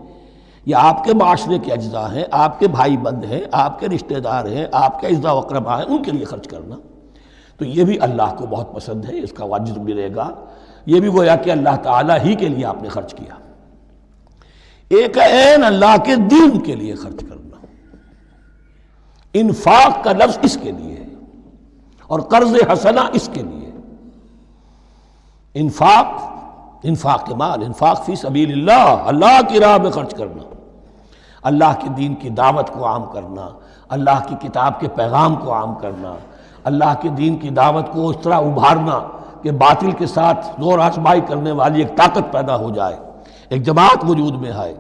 یہ آپ کے معاشرے کے اجزاء ہیں، آپ کے بھائی بند ہیں، آپ کے رشتہ دار ہیں، آپ کے اعزاء و اقرباء ہیں، ان کے لیے خرچ کرنا تو یہ بھی اللہ کو بہت پسند ہے، اس کا اجر ملے گا۔ یہ بھی گویا کہ اللہ تعالیٰ ہی کے لیے آپ نے خرچ کیا۔ ایک عین اللہ کے دین کے لیے خرچ کرنا، انفاق کا لفظ اس کے لیے ہے، اور قرض حسنہ اس کے لیے۔ انفاق مال، انفاق فی سبیل اللہ، اللہ کی راہ میں خرچ کرنا، اللہ کے دین کی دعوت کو عام کرنا، اللہ کی کتاب کے پیغام کو عام کرنا، اللہ کے دین کی دعوت کو اس طرح ابھارنا کہ باطل کے ساتھ زور آزمائی کرنے والی ایک طاقت پیدا ہو جائے، ایک جماعت وجود میں آئے،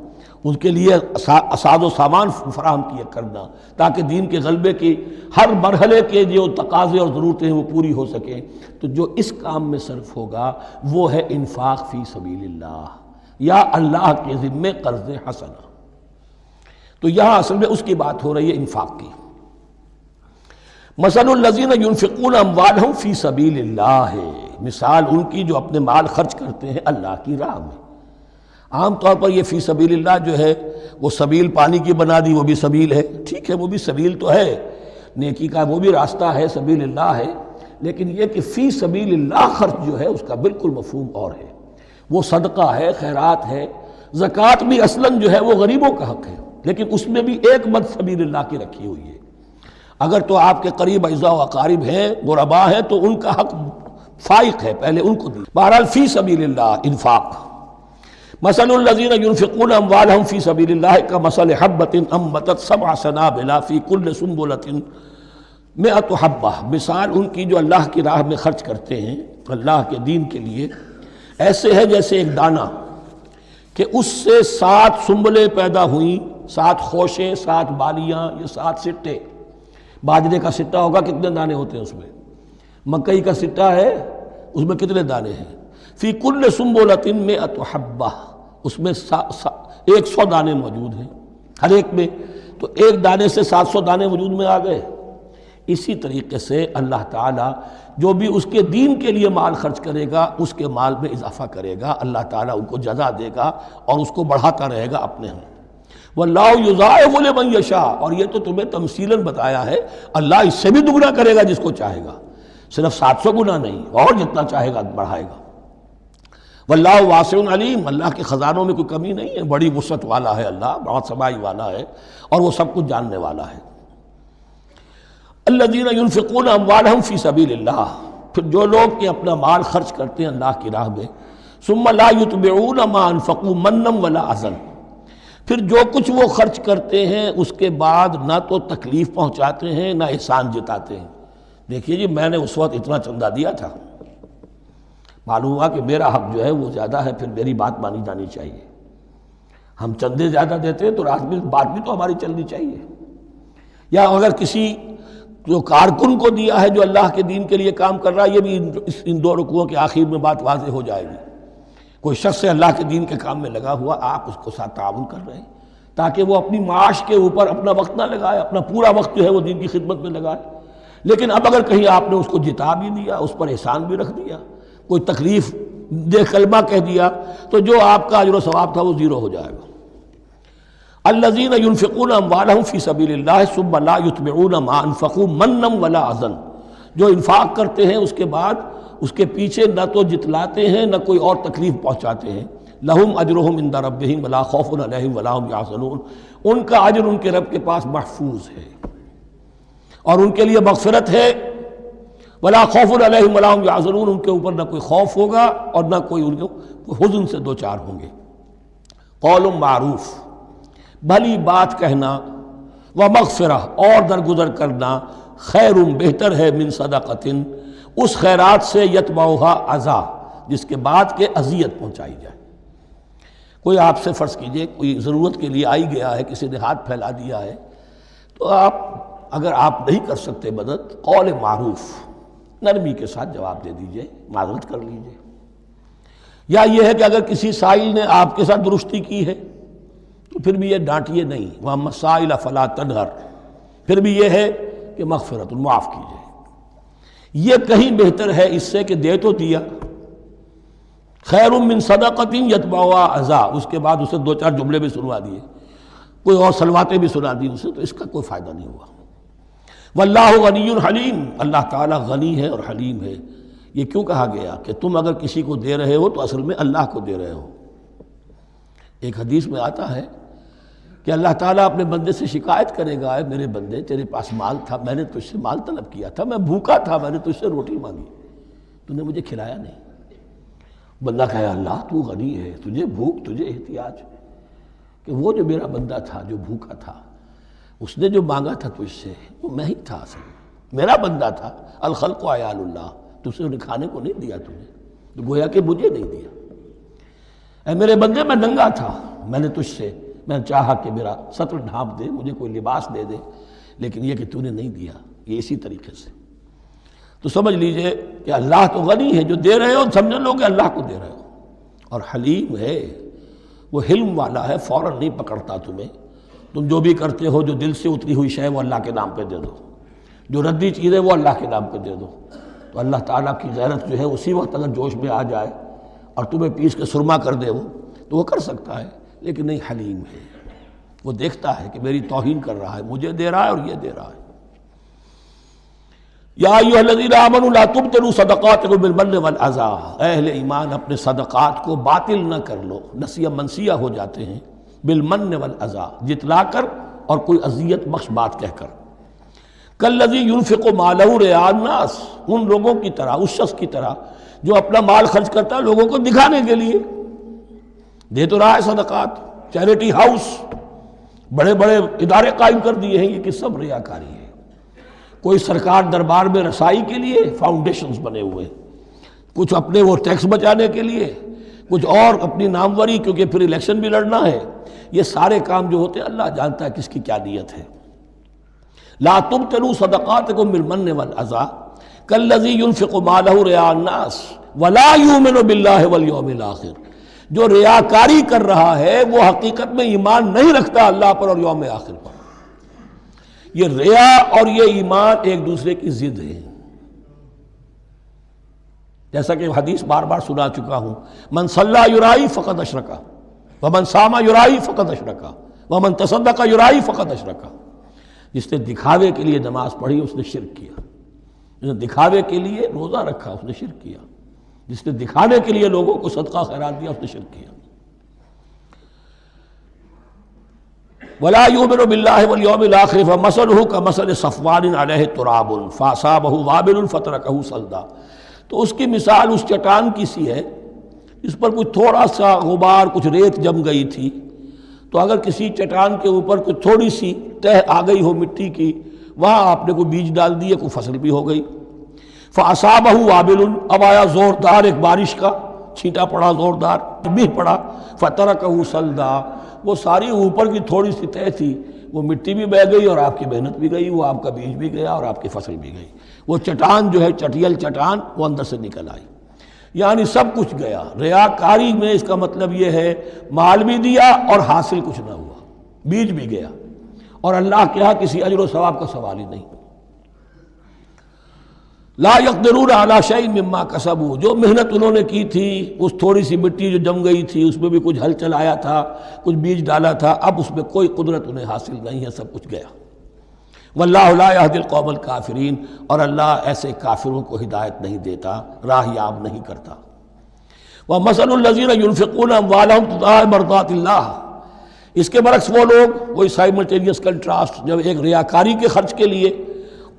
ان کے لیے اساز و سامان فراہم کیا کرنا تاکہ دین کے غلبے کی ہر مرحلے کے جو تقاضے اور ضرورتیں ہیں وہ پوری ہو سکیں۔ تو جو اس کام میں صرف ہوگا وہ ہے انفاق فی سبیل اللہ یا اللہ کے ذمے قرض حسنہ۔ تو یہاں اصل میں اس کی بات ہو رہی ہے، انفاق کی۔ مثل الذین ينفقون اموالهم فی سبیل اللہ ہے، مثال ان کی جو اپنے مال خرچ کرتے ہیں اللہ کی راہ میں۔ عام طور پر یہ فی سبیل اللہ جو ہے وہ سبیل پانی کی بنا دی، وہ بھی سبیل ہے، ٹھیک ہے، وہ بھی سبیل تو ہے، نیکی کا وہ بھی راستہ ہے، سبیل اللہ ہے، لیکن یہ کہ فی سبیل اللہ خرچ جو ہے اس کا بالکل مفہوم اور ہے۔ وہ صدقہ ہے، خیرات ہے، زکوٰۃ بھی اصلاً جو ہے وہ غریبوں کا حق ہے، لیکن اس میں بھی ایک مد سبیل اللہ کی رکھی ہوئی ہے۔ اگر تو آپ کے قریب اعزاء و اقارب ہیں، غرباء ہیں، تو ان کا حق فائق ہے، پہلے ان کو دی۔ بہرحال فی سبیل اللہ انفاق۔ مثل الذین ينفقون اموالهم فی سبیل اللہ کمثل حبۃ انبتت سبع سنابل فی کل سنبلۃ مئۃ حبہ، مثال ان کی جو اللہ کی راہ میں خرچ کرتے ہیں اللہ کے دین کے لیے، ایسے ہے جیسے ایک دانہ کہ اس سے 7 سنبلیں پیدا ہوئیں، 7 خوشیں، 7 بالیاں، یہ 7 سٹے۔ باجرے کا سٹہ ہوگا کتنے دانے ہوتے ہیں اس میں؟ مکئی کا سٹہ ہے اس میں کتنے دانے ہیں؟ فی کل سنبلۃ مئۃ حبہ، اس میں 100 دانے موجود ہیں ہر ایک میں، تو ایک دانے سے 700 دانے وجود میں آ گئے۔ اسی طریقے سے اللہ تعالیٰ جو بھی اس کے دین کے لیے مال خرچ کرے گا اس کے مال میں اضافہ کرے گا، اللہ تعالیٰ ان کو جزا دے گا اور اس کو بڑھاتا رہے گا اپنے ہم۔ وَاللَّهُ يُضَاعِفُ لِمَن يَشَاءُ، اور یہ تو تمہیں تمثیلاً بتایا ہے، اللہ اس سے بھی دگنا کرے گا جس کو چاہے گا، صرف 700 گنا نہیں، اور جتنا چاہے گا بڑھائے گا۔ واللہ واسع علیم، اللہ کے خزانوں میں کوئی کمی نہیں ہے، بڑی وسعت والا ہے اللہ، بہت سمائی والا ہے اور وہ سب کچھ جاننے والا ہے۔ الذین ينفقون اموالهم فی سبیل اللہ، پھر جو لوگ کہ اپنا مال خرچ کرتے ہیں اللہ کی راہ میں، ثم لا يتبعون ما انفقوا منا ولا اذى، پھر جو کچھ وہ خرچ کرتے ہیں اس کے بعد نہ تو تکلیف پہنچاتے ہیں نہ احسان جتاتے ہیں۔ دیکھیے جی میں نے اس وقت اتنا چندہ دیا تھا، معلوم ہوا کہ میرا حق جو ہے وہ زیادہ ہے، پھر میری بات مانی جانی چاہیے۔ ہم چندے زیادہ دیتے ہیں تو رات میں بات بھی تو ہماری چلنی چاہیے۔ یا اگر کسی جو کارکن کو دیا ہے جو اللہ کے دین کے لیے کام کر رہا ہے، یہ بھی ان 2 رکوعوں کے آخر میں بات واضح ہو جائے گی۔ کوئی شخص ہے اللہ کے دین کے کام میں لگا ہوا، آپ اس کو ساتھ تعاون کر رہے ہیں تاکہ وہ اپنی معاش کے اوپر اپنا وقت نہ لگائے، اپنا پورا وقت جو ہے وہ دین کی خدمت میں لگائے۔ لیکن اب اگر کہیں آپ نے اس کو جتا بھی دیا، اس پر احسان بھی رکھ دیا، کوئی تکلیف دے کلمہ کہہ دیا، تو جو آپ کا اجر و ثواب تھا وہ 0 ہو جائے گا۔ الذین ينفقون اموالهم فی سبیل اللہ ثم لا يتبعون ما انفقوا منا ولا اذى، جو انفاق کرتے ہیں اس کے بعد اس کے پیچھے نہ تو جتلاتے ہیں نہ کوئی اور تکلیف پہنچاتے ہیں۔ لہم اجرہم عند ربہم ولا خوف علیہم ولا ہم یحزنون، ان کا اجر ان کے رب کے پاس محفوظ ہے اور ان کے لیے مغفرت ہے۔ ولا خوف علیہم ولا ہم یحزنون، ان کے اوپر نہ کوئی خوف ہوگا اور نہ کوئی ان کو حزن سے دوچار ہوں گے۔ قول معروف، بھلی بات کہنا، ومغفرہ اور درگزر کرنا، خیر بہتر ہے من صدقۃ، اس خیرات سے یتبعھا اذی، جس کے بعد کہ اذیت پہنچائی جائے۔ کوئی آپ سے فرض کیجئے کوئی ضرورت کے لیے آئی گیا ہے، کسی نے ہاتھ پھیلا دیا ہے، تو آپ اگر آپ نہیں کر سکتے مدد، قول معروف، نرمی کے ساتھ جواب دے دیجئے، معذرت کر لیجئے۔ یا یہ ہے کہ اگر کسی سائل نے آپ کے ساتھ درستی کی ہے تو پھر بھی یہ ڈانٹیے نہیں، وَأَمَّا السَّائِلَ فَلَا تَنْهَرْ، پھر بھی یہ ہے کہ مغفرت، معاف کیجئے۔ یہ کہیں بہتر ہے اس سے کہ دے تو دیا، خیر من صدقۃ یتبعھا اذی، اس کے بعد اسے 2-4 جملے بھی سنوا دیے، کوئی اور سلواتیں بھی سنا دی اسے، تو اس کا کوئی فائدہ نہیں ہوا۔ واللہ غنی حلیم، اللہ تعالیٰ غنی ہے اور حلیم ہے۔ یہ کیوں کہا گیا کہ تم اگر کسی کو دے رہے ہو تو اصل میں اللہ کو دے رہے ہو۔ ایک حدیث میں آتا ہے کہ اللہ تعالیٰ اپنے بندے سے شکایت کرے گا، اے میرے بندے تیرے پاس مال تھا، میں نے تجھ سے مال طلب کیا تھا، میں بھوکا تھا، میں نے تجھ سے روٹی مانگی، تو نے مجھے کھلایا نہیں۔ بندہ کہے اللہ تو غنی ہے، تجھے بھوک، تجھے احتیاج، کہ وہ جو میرا بندہ تھا جو بھوکا تھا، اس نے جو مانگا تھا تجھ سے وہ میں ہی تھا، اصل میرا بندہ تھا۔ الخلق عیال اللہ، تجھ سے انہیں کھانے کو نہیں دیا تمہیں، تو گویا کہ مجھے نہیں دیا۔ اے میرے بندے میں ننگا تھا، میں نے تجھ سے میں چاہا کہ میرا سطر ڈھانپ دے، مجھے کوئی لباس دے دے، لیکن یہ کہ تو نے نہیں دیا۔ یہ اسی طریقے سے تو سمجھ لیجئے کہ اللہ تو غنی ہے، جو دے رہے ہو سمجھ لو کہ اللہ کو دے رہے ہو، اور حلیم ہے، وہ حلم والا ہے، فوراً نہیں پکڑتا تمہیں۔ تم جو بھی کرتے ہو، جو دل سے اتری ہوئی شے وہ اللہ کے نام پہ دے دو، جو ردی چیز ہے وہ اللہ کے نام پہ دے دو، تو اللہ تعالیٰ کی غیرت جو ہے اسی وقت اگر جوش میں آ جائے اور تمہیں پیس کے سرما کر دے وہ، تو وہ کر سکتا ہے، لیکن نہیں، حلیم ہے، وہ دیکھتا ہے کہ میری توہین کر رہا ہے، مجھے دے رہا ہے اور یہ دے رہا ہے۔ یا ایھا الذین آمنوا لا تبطلوا صدقاتکم بالمن والاذی، اے اہل ایمان اپنے صدقات کو باطل نہ کر لو، نسیہ منسیہ ہو جاتے ہیں، بالمن والاذی، جتلا کر اور کوئی اذیت بخش بات کہہ کر۔ کالذی ينفق مالہ رئاء الناس، ان لوگوں کی طرح، اس شخص کی طرح جو اپنا مال خرچ کرتا ہے لوگوں کو دکھانے کے لیے، دے تو رہا ہے صدقات، چیریٹی ہاؤس، بڑے بڑے ادارے قائم کر دیے ہیں، یہ کہ سب ریاکاری ہے۔ کوئی سرکار دربار میں رسائی کے لیے فاؤنڈیشنز بنے ہوئے، کچھ اپنے وہ ٹیکس بچانے کے لیے، کچھ اور اپنی ناموری، کیونکہ پھر الیکشن بھی لڑنا ہے۔ یہ سارے کام جو ہوتے ہیں اللہ جانتا ہے کس کی کیا نیت ہے۔ لا تبطلوا صدقاتکم بالمن والاذی کالذی ينفق مالہ رئاء الناس ولا یؤمن باللہ والیوم الآخر، جو ریاکاری کر رہا ہے وہ حقیقت میں ایمان نہیں رکھتا اللہ پر اور یوم آخر پر۔ یہ ریا اور یہ ایمان ایک دوسرے کی ضد ہے، جیسا کہ حدیث بار بار سنا چکا ہوں، من صلی یرائی فقد اشرک، ومن صام یرائی فقد اشرک، ومن تصدق یرائی فقد اشرک۔ جس نے دکھاوے کے لیے نماز پڑھی اس نے شرک کیا، جس نے دکھاوے کے لیے روزہ رکھا اس نے شرک کیا، جس نے دکھانے کے لیے لوگوں کو صدقہ خیرات دیا اس نے شرک کیا۔ ولا یؤمن باللہ والیوم الآخر فمثلہ کمثل صفوان علیہ تراب فاصابہ وابل فترکہ صلدا، تو اس کی مثال اس چٹان کی سی ہے، اس پر کچھ تھوڑا سا غبار، کچھ ریت جم گئی تھی، تو اگر کسی چٹان کے اوپر کچھ تھوڑی سی تہ آ گئی ہو مٹی کی، وہاں آپ نے کوئی بیج ڈال دیے، کوئی فصل بھی ہو گئی۔ فاصابہ وابل، اب آیا زوردار ایک بارش کا چھینٹا پڑا، زوردار بھی پڑا، فترکہ صلدا، وہ ساری اوپر کی تھوڑی سی تہ تھی، وہ مٹی بھی بہہ گئی اور آپ کی محنت بھی گئی، وہ آپ کا بیج بھی گیا اور آپ کی فصل بھی گئی، وہ چٹان جو ہے چٹیل چٹان وہ اندر سے نکل آئی، یعنی سب کچھ گیا۔ ریاکاری میں اس کا مطلب یہ ہے مال بھی دیا اور حاصل کچھ نہ ہوا، بیج بھی گیا، اور اللہ کے ہاں کسی اجر و ثواب کا سوال ہی نہیں۔ لا یقدرون علی شیء مما کسبوا، جو محنت انہوں نے کی تھی، اس تھوڑی سی مٹی جو جم گئی تھی اس میں بھی کچھ ہل چلایا تھا، کچھ بیج ڈالا تھا، اب اس میں کوئی قدرت انہیں حاصل نہیں ہے، سب کچھ گیا۔ واللہ لا یہدی القوم الکافرین، اور اللہ ایسے کافروں کو ہدایت نہیں دیتا، راہ یاب نہیں کرتا۔ ومثل الذین ینفقون اموالہم ابتغاء مرضات اللہ، اس کے برعکس وہ لوگ، وہی سائملٹینیس کنٹراسٹ، جب ایک ریاکاری کے خرچ کے لیے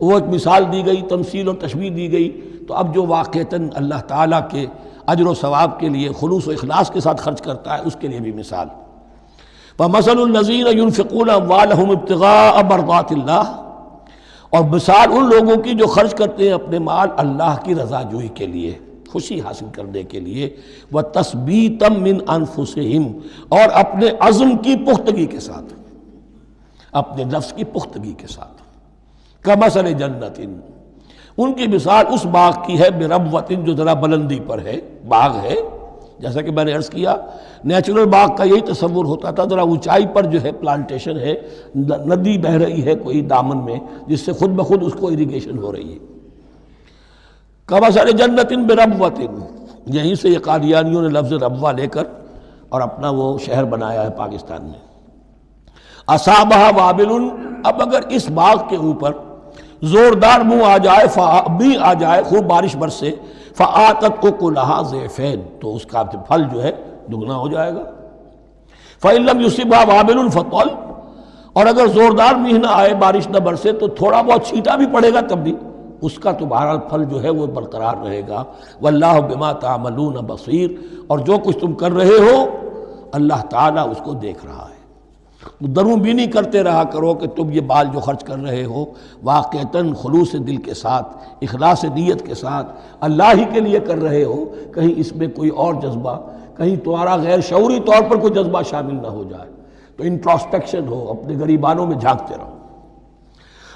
وہ ایک مثال دی گئی، تمثیل اور تشبیہ دی گئی، تو اب جو واقعتاً اللہ تعالیٰ کے اجر و ثواب کے لیے خلوص و اخلاص کے ساتھ خرچ کرتا ہے اس کے لیے بھی مثال۔ ومثل الذین ینفقون اموالہم ابتغاء مرضات اللہ، اور مثال ان لوگوں کی جو خرچ کرتے ہیں اپنے مال اللہ کی رضا جوئی کے لیے، خوشی حاصل کرنے کے لیے، وَتَثْبِيتًا مِّنْ أَنفُسِهِمْ، اور اپنے عزم کی پختگی کے ساتھ، اپنے نفس کی پختگی کے ساتھ۔ کمثل جنت، ان کی مثال اس باغ کی ہے، بربوۃ، جو ذرا بلندی پر ہے، باغ ہے، جیسا کہ میں نے عرض کیا نیچرل باغ کا یہی تصور ہوتا تھا، ذرا اونچائی پر جو ہے پلانٹیشن ہے، ندی بہہ رہی ہے کوئی دامن میں جس سے خود بخود اس کو اریگیشن ہو رہی ہے۔ کمثل جنت بربوۃ، یہیں سے یہ قادیانیوں نے لفظ ربوہ لے کر اور اپنا وہ شہر بنایا ہے پاکستان میں۔ اصابہ وابل، اب اگر اس باغ کے اوپر زوردار منہ آ جائے، بھی آ جائے، خوب بارش برسے، فآتت اکلھا ضعفین، تو اس کا پھل جو ہے دگنا ہو جائے گا۔ فإن لم یصبھا وابل فطل، اور اگر زوردار میہ نہ آئے، بارش نہ برسے، تو تھوڑا بہت چھینٹا بھی پڑے گا تب بھی اس کا تو بہرحال پھل جو ہے وہ برقرار رہے گا۔ واللہ بما تعملون بصیر، اور جو کچھ تم کر رہے ہو اللہ تعالیٰ اس کو دیکھ رہا ہے۔ دروں بینی کرتے رہا کرو کہ تم یہ بال جو خرچ کر رہے ہو واقعتاً خلوص دل کے ساتھ، اخلاص نیت کے ساتھ اللہ ہی کے لیے کر رہے ہو، کہیں اس میں کوئی اور جذبہ، کہیں تمہارا غیر شعوری طور پر کوئی جذبہ شامل نہ ہو جائے، تو انٹراسپیکشن ہو، اپنے غریبانوں میں جھانکتے رہو۔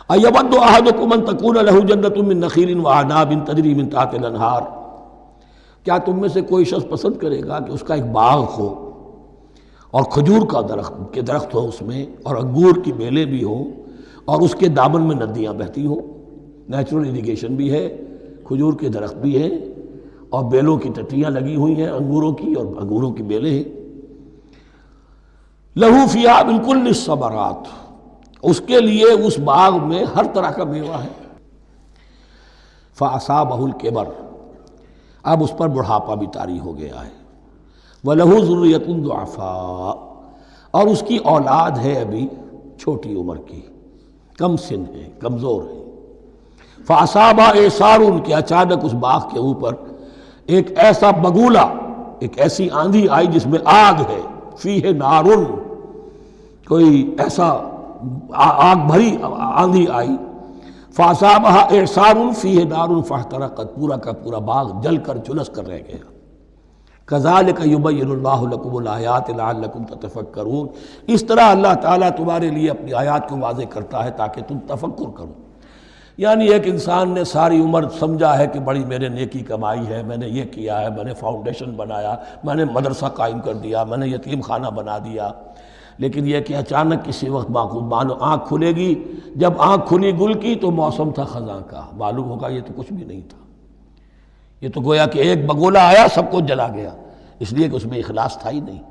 اَیَوَدُّ أَحَدُکُمْ أَن تَکُونَ لَهُ جَنَّةٌ مِّن نَخِیلٍ وَأَعْنَابٍ تَجْرِی مِن تحتہا الْأَنْہار، کیا تم میں سے کوئی شخص پسند کرے گا کہ اس کا ایک باغ ہو اور کھجور کا درخت ہو اس میں، اور انگور کی بیلیں بھی ہوں، اور اس کے دامن میں ندیاں بہتی ہوں، نیچرل اریگیشن بھی ہے، کھجور کے درخت بھی ہیں، اور بیلوں کی ٹٹیاں لگی ہوئی ہیں انگوروں کی، اور انگوروں کی بیلیں ہیں۔ لہو فیہا من کل الثمرات، اس کے لیے اس باغ میں ہر طرح کا میوہ ہے۔ فاصابہ الکبر، اب اس پر بڑھاپا بھی طاری ہو گیا ہے۔ وَلَهُ ذُرِّيَّةٌ ضُعَفَاء، اور اس کی اولاد ہے ابھی چھوٹی عمر کی، کم سن ہے، کمزور ہے۔ فَأَصَابَهَا إِعْصَارٌ، کہ اچانک اس باغ کے اوپر ایک ایسا بگولا، ایک ایسی آندھی آئی جس میں آگ ہے، فِيهِ نَارٌ، کوئی ایسا آگ بھری آندھی آئی۔ فَأَصَابَهَا إِعْصَارٌ فِيهِ نَارٌ فَاحْتَرَقَتْ، پورا کا پورا باغ جل کر جلس کر رہ گیا۔ کذالک یبین اللہ لکم الآیات لعلکم تتفکرون، اس طرح اللہ تعالیٰ تمہارے لیے اپنی آیات کو واضح کرتا ہے تاکہ تم تفکر کرو۔ یعنی ایک انسان نے ساری عمر سمجھا ہے کہ بڑی میرے نیکی کمائی ہے، میں نے یہ کیا ہے، میں نے فاؤنڈیشن بنایا، میں نے مدرسہ قائم کر دیا، میں نے یتیم خانہ بنا دیا، لیکن یہ کہ اچانک کسی وقت مانو آنکھ کھلے گی، جب آنکھ کھلی گل کی تو موسم تھا خزاں کا، معلوم ہوگا یہ تو کچھ بھی نہیں تھا، یہ تو گویا کہ ایک بگولا آیا سب کو جلا گیا، اس لیے کہ اس میں اخلاص تھا ہی نہیں،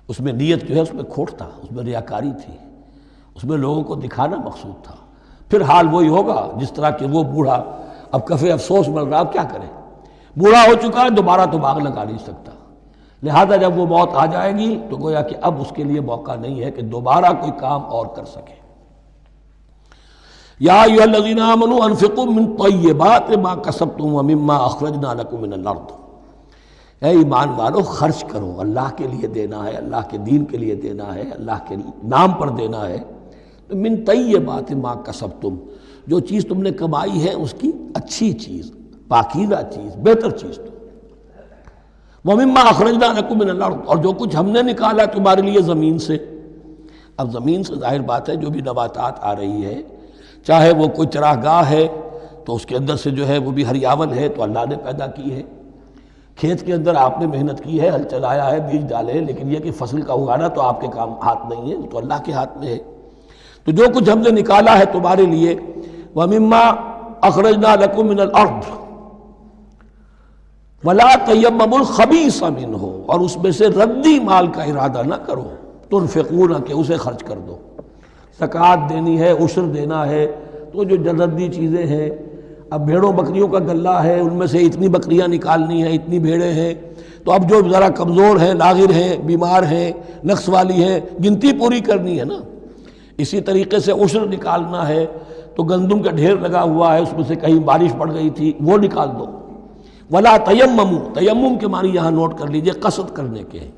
اس میں نیت جو ہے اس میں کھوٹ تھا، اس میں ریاکاری تھی، اس میں لوگوں کو دکھانا مقصود تھا۔ پھر حال وہی ہوگا جس طرح کہ وہ بوڑھا اب کفِ افسوس مل رہا، اب کیا کرے، بوڑھا ہو چکا ہے، دوبارہ تو باغ لگا نہیں سکتا، لہذا جب وہ موت آ جائے گی تو گویا کہ اب اس کے لیے موقع نہیں ہے کہ دوبارہ کوئی کام اور کر سکے۔ یا ایھا الذین آمنوا انفقوا من طیبات ما کسبتم ومما اخرجنا لکم من الارض، اے ایمان والو خرچ کرو، اللہ کے لیے دینا ہے، اللہ کے دین کے لیے دینا ہے، اللہ کے نام پر دینا ہے، تو من طیبات ما کسبتم، جو چیز تم نے کمائی ہے اس کی اچھی چیز، پاکیزہ چیز، بہتر چیز تو، ومما اخرجنا لکم من الارض، اور جو کچھ ہم نے نکالا تمہارے لیے زمین سے۔ اب زمین سے ظاہر بات ہے جو بھی نباتات آ رہی ہے، چاہے وہ کوئی چراہ گاہ ہے تو اس کے اندر سے جو ہے وہ بھی ہریاول ہے تو اللہ نے پیدا کی ہے، کھیت کے اندر آپ نے محنت کی ہے، ہل چلایا ہے، بیج ڈالے ہیں، لیکن یہ کہ فصل کا اگانا تو آپ کے کام ہاتھ نہیں ہے، تو اللہ کے ہاتھ میں ہے۔ تو جو کچھ ہم نے نکالا ہے تمہارے لیے، وَمِمَّا أَخْرَجْنَا لَكُم مِّنَ الْأَرْضِ وَلَا تَيَمَّمُوا الْخَبِيثَ مِنْهُ، اور اس میں سے ردی مال کا ارادہ نہ کرو، تنفقون، کہ اسے خرچ کر دو، زکوٰۃ دینی ہے، عشر دینا ہے، تو جو ردی چیزیں ہیں، اب بھیڑوں بکریوں کا غلہ ہے، ان میں سے اتنی بکریاں نکالنی ہیں، اتنی بھیڑیں ہیں، تو اب جو ذرا کمزور ہیں، لاغر ہیں، بیمار ہیں، نقص والی ہیں، گنتی پوری کرنی ہے نا۔ اسی طریقے سے عشر نکالنا ہے تو گندم کا ڈھیر لگا ہوا ہے، اس میں سے کہیں بارش پڑ گئی تھی، وہ نکال دو۔ ولا تیمموا، تیمم کے معنی یہاں نوٹ کر لیجئے قصد کرنے کے ہیں۔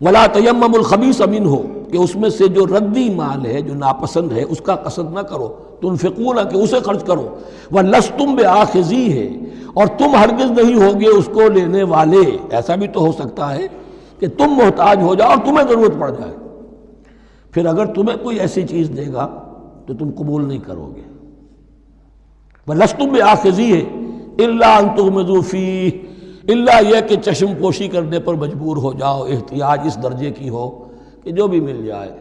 ولا تیمموا الخبیث منہ، کہ اس میں سے جو ردی مال ہے، جو ناپسند ہے، اس کا قصد نہ کرو، تنفقون، کہ اسے خرچ کرو، وَلَسْتُمْ بِآخِذِیہ، اور تم ہرگز نہیں ہوگے اس کو لینے والے۔ ایسا بھی تو ہو سکتا ہے کہ تم محتاج ہو جاؤ اور تمہیں ضرورت پڑ جائے، پھر اگر تمہیں کوئی ایسی چیز دے گا تو تم قبول نہیں کرو گے۔ وَلَسْتُمْ بِآخِذِیہ إِلَّا أَن تُغْمِضُوا فِیہ، اللہ یہ کہ چشم پوشی کرنے پر مجبور ہو جاؤ، احتیاج اس درجے کی ہو کہ جو بھی مل جائے،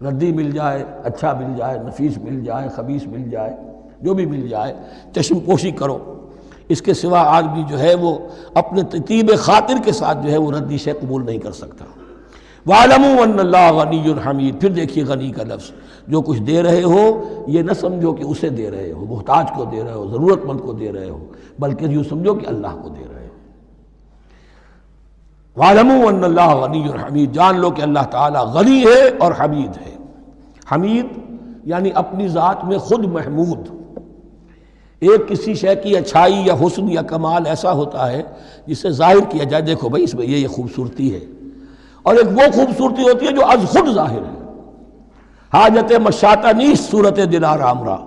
ردی مل جائے، اچھا مل جائے، نفیس مل جائے، خبیث مل جائے، جو بھی مل جائے چشم پوشی کرو۔ اس کے سوا آدمی جو ہے وہ اپنے طیب خاطر کے ساتھ جو ہے وہ ردی شے قبول نہیں کر سکتا۔ وَاعْلَمُوا أَنَّ اللَّهَ غَنِيٌّ حَمِيدٌ۔ پھر دیکھیے غنی کا لفظ، جو کچھ دے رہے ہو یہ نہ سمجھو کہ اسے دے رہے ہو، محتاج کو دے رہے ہو، ضرورت مند کو دے رہے ہو، بلکہ یوں سمجھو کہ اللہ کو دے رہے ہو۔ وَاعْلَمُوا أَنَّ اللَّهَ غَنِيٌّ حَمِيدٌ، جان لو کہ اللہ تعالیٰ غنی ہے اور حمید ہے۔ حمید یعنی اپنی ذات میں خود محمود۔ ایک کسی شے کی اچھائی یا حسن یا کمال ایسا ہوتا ہے جسے ظاہر کیا جائے، دیکھو بھائی اس میں یہ خوبصورتی ہے، اور ایک وہ خوبصورتی ہوتی ہے جو از خود ظاہر ہے۔ حاجت مشاطہ نیست صورت دل آرام را۔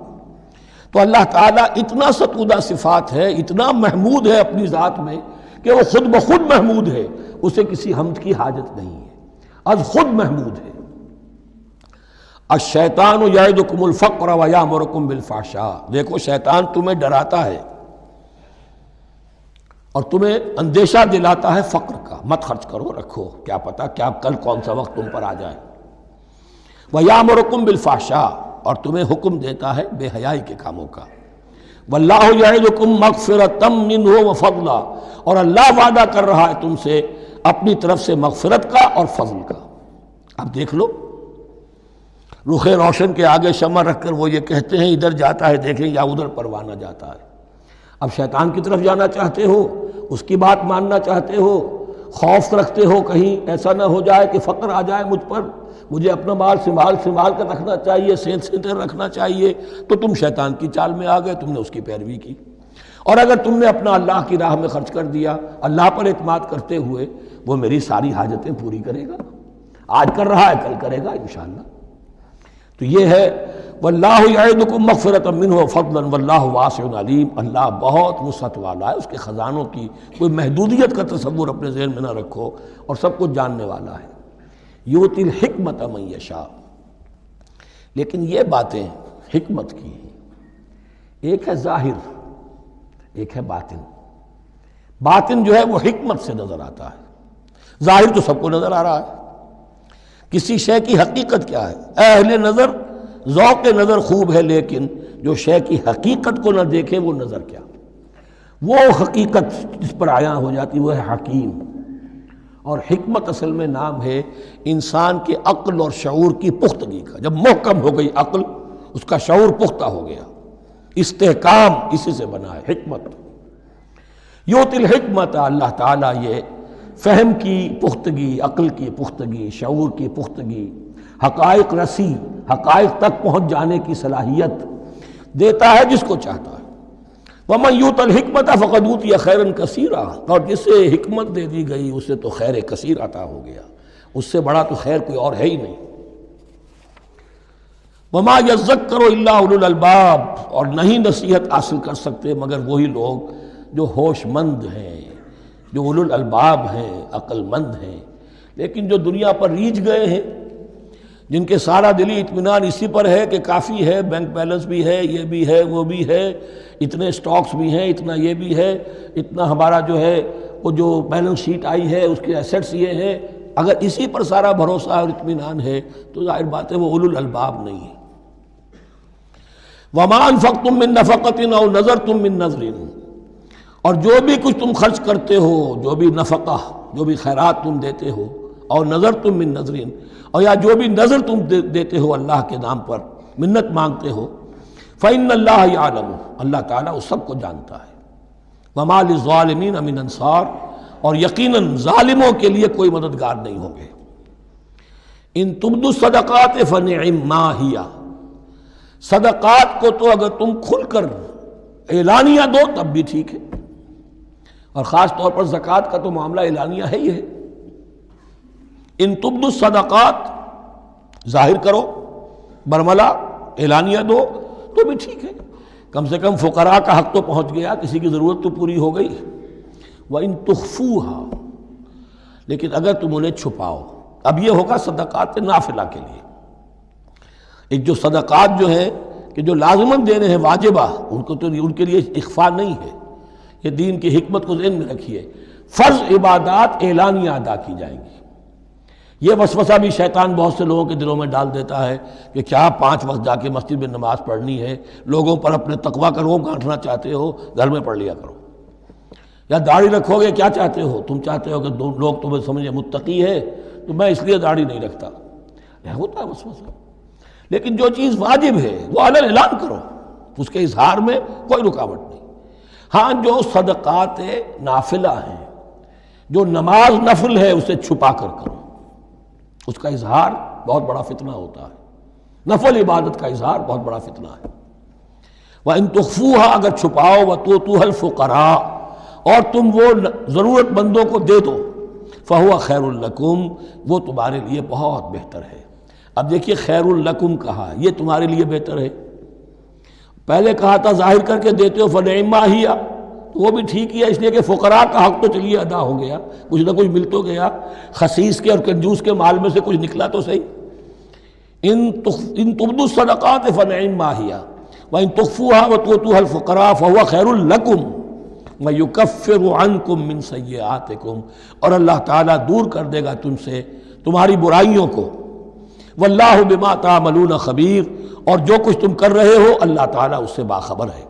تو اللہ تعالیٰ اتنا ستودہ صفات ہے، اتنا محمود ہے اپنی ذات میں کہ وہ خود بخود محمود ہے، اسے کسی حمد کی حاجت نہیں ہے، از خود محمود ہے۔ الشیطان یعدکم الفقر ویامرکم بالفحشاء، دیکھو شیطان تمہیں ڈراتا ہے اور تمہیں اندیشہ دلاتا ہے فقر کا، مت خرچ کرو، رکھو، کیا پتہ کیا کل کون سا وقت تم پر آ جائے۔ وَيَأْمُرُكُمْ بِالْفَحْشَاءِ، اور تمہیں حکم دیتا ہے بے حیائی کے کاموں کا۔ وَاللَّهُ يَعِدُكُمْ مَغْفِرَةً مِّنْهُ وَفَضْلًا، اور اللہ وعدہ کر رہا ہے تم سے اپنی طرف سے مغفرت کا اور فضل کا۔ اب دیکھ لو، رخ روشن کے آگے شمع رکھ کر وہ یہ کہتے ہیں ادھر جاتا ہے دیکھیں یا ادھر پروانہ جاتا ہے۔ اب شیطان کی طرف جانا چاہتے ہو، اس کی بات ماننا چاہتے ہو، خوف رکھتے ہو کہیں ایسا نہ ہو جائے کہ فقر آ جائے مجھ پر، مجھے اپنا مال سنبھال کر رکھنا چاہیے، سینت رکھنا چاہیے، تو تم شیطان کی چال میں آ گئے، تم نے اس کی پیروی کی۔ اور اگر تم نے اپنا اللہ کی راہ میں خرچ کر دیا، اللہ پر اعتماد کرتے ہوئے، وہ میری ساری حاجتیں پوری کرے گا، آج کر رہا ہے کل کرے گا انشاءاللہ۔ تو یہ ہے واللہ یعدکم مغفرۃ منہ وفضلا واللہ واسع علیم، اللہ بہت وسعت والا ہے، اس کے خزانوں کی کوئی محدودیت کا تصور اپنے ذہن میں نہ رکھو، اور سب کچھ جاننے والا ہے۔ یؤتی الحکمۃ من یشاء، لیکن یہ باتیں حکمت کی ہیں، ایک ہے ظاہر ایک ہے باطن۔ باطن جو ہے وہ حکمت سے نظر آتا ہے، ظاہر تو سب کو نظر آ رہا ہے۔ کسی شے کی حقیقت کیا ہے، اہل نظر ذوق نظر خوب ہے، لیکن جو شے کی حقیقت کو نہ دیکھے وہ نظر کیا، وہ حقیقت جس پر عیاں ہو جاتی وہ ہے حکیم۔ اور حکمت اصل میں نام ہے انسان کے عقل اور شعور کی پختگی کا۔ جب محکم ہو گئی عقل، اس کا شعور پختہ ہو گیا، استحکام اسی سے بنا ہے حکمت۔ یؤتی الحکمت، اللہ تعالیٰ یہ فہم کی پختگی، عقل کی پختگی، شعور کی پختگی، حقائق رسی، حقائق تک پہنچ جانے کی صلاحیت دیتا ہے جس کو چاہتا ہے۔ وَمَنْ يُؤْتَ الْحِكْمَةَ فَقَدْ أُوتِيَ خَيْرًا كَثِيرًا، اور جسے حکمت دے دی گئی اسے تو خیر کثیر عطا ہو گیا، اس سے بڑا تو خیر کوئی اور ہے ہی نہیں۔ وَمَا يَذَّكَّرُ إِلَّا أُولُو الْأَلْبَابِ، اور نہیں نصیحت حاصل کر سکتے مگر وہی لوگ جو ہوش مند ہیں، جو اولو الالباب ہیں، عقل مند ہیں۔ لیکن جو دنیا پر ریجھ گئے ہیں، جن کے سارا دلی اطمینان اسی پر ہے کہ کافی ہے، بینک بیلنس بھی ہے، یہ بھی ہے، وہ بھی ہے، اتنے سٹاکس بھی ہیں، اتنا یہ بھی ہے، اتنا ہمارا جو ہے وہ جو بیلنس شیٹ آئی ہے اس کے ایسیٹس یہ ہیں، اگر اسی پر سارا بھروسہ اور اطمینان ہے تو ظاہر بات ہے وہ اولو الالباب نہیں ہے۔ وَمَا أَنفَقْتُم مِّن نَفَقَةٍ أَوْ نَذَرْتُم مِّن نَذْرٍ، اور جو بھی کچھ تم خرچ کرتے ہو، جو بھی نفقہ، جو بھی خیرات تم دیتے ہو، اور نظر تم من نظرین، اور یا جو بھی نظر تم دیتے ہو اللہ کے نام پر، منت مانگتے ہو، فإن اللہ یعلم، اللہ تعالیٰ اس سب کو جانتا ہے۔ وما للظالمین من انصار، اور یقیناً ظالموں کے لیے کوئی مددگار نہیں ہوں گے۔ ان تبدوا الصدقات فنعما ہی، صدقات کو تو اگر تم کھل کر اعلانیہ دو تب بھی ٹھیک ہے، اور خاص طور پر زکوٰۃ کا تو معاملہ اعلانیہ ہے ہی ہے۔ ان تبدوا الصدقات، ظاہر کرو، برملا اعلانیہ دو تو بھی ٹھیک ہے، کم سے کم فقراء کا حق تو پہنچ گیا، کسی کی ضرورت تو پوری ہو گئی۔ وَإِن تُخْفُوهَا، لیکن اگر تم انہیں چھپاؤ، اب یہ ہوگا صدقات نافلہ کے لیے۔ ایک جو صدقات جو ہے کہ جو لازماً دینے ہیں واجبہ، ان کو تو ان کے لیے اخفاء نہیں ہے، یہ دین کی حکمت کو ذہن میں رکھیے۔ فرض عبادات اعلانیہ ادا کی جائیں گی۔ یہ وسوسہ بھی شیطان بہت سے لوگوں کے دلوں میں ڈال دیتا ہے کہ کیا 5 وقت جا کے مسجد میں نماز پڑھنی ہے، لوگوں پر اپنے تقویٰ کا روب گانٹھنا چاہتے ہو، گھر میں پڑھ لیا کرو۔ یا داڑھی رکھو گے، کیا چاہتے ہو؟ تم چاہتے ہو کہ لوگ تمہیں سمجھے متقی ہے، تو میں اس لیے داڑھی نہیں رکھتا، ہوتا ہے وسوسہ۔ لیکن جو چیز واجب ہے وہ علن اعلان کرو، اس کے اظہار میں کوئی رکاوٹ نہیں۔ ہاں جو صدقات نافلہ ہیں، جو نماز نفل ہے، اسے چھپا کر کرو، اس کا اظہار بہت بڑا فتنہ ہوتا ہے، نفل عبادت کا اظہار بہت بڑا فتنہ ہے۔ وَإِن تُخْفُوهَا، اگر چھپاؤ، وَتُؤْتُوهَا الْفُقَرَاءَ، اور تم وہ ضرورت مندوں کو دے دو، فَهُوَ خَيْرٌ لَكُمْ، وہ تمہارے لیے بہت بہتر ہے۔ اب دیکھیے خیر لکم کہا، یہ تمہارے لیے بہتر ہے۔ پہلے کہا تھا ظاہر کر کے دیتے ہو فنعما ہی، تو وہ بھی ٹھیک ہی ہے، اس لیے کہ فقراء کا حق تو چلیے ادا ہو گیا، کچھ نہ کچھ مل تو گیا، خسیس کے اور کنجوس کے مال میں سے کچھ نکلا تو صحیح۔ ان تبدوا الصدقات فنعما ہی وان تخفوها وتؤتوها الفقراء فهو خیر لکم ویکفر عنکم من سیئاتکم، اور اللہ تعالیٰ دور کر دے گا تم سے تمہاری برائیوں کو۔ واللہ بما تعملون خبیر، اور جو کچھ تم کر رہے ہو اللہ تعالیٰ اس سے باخبر ہے۔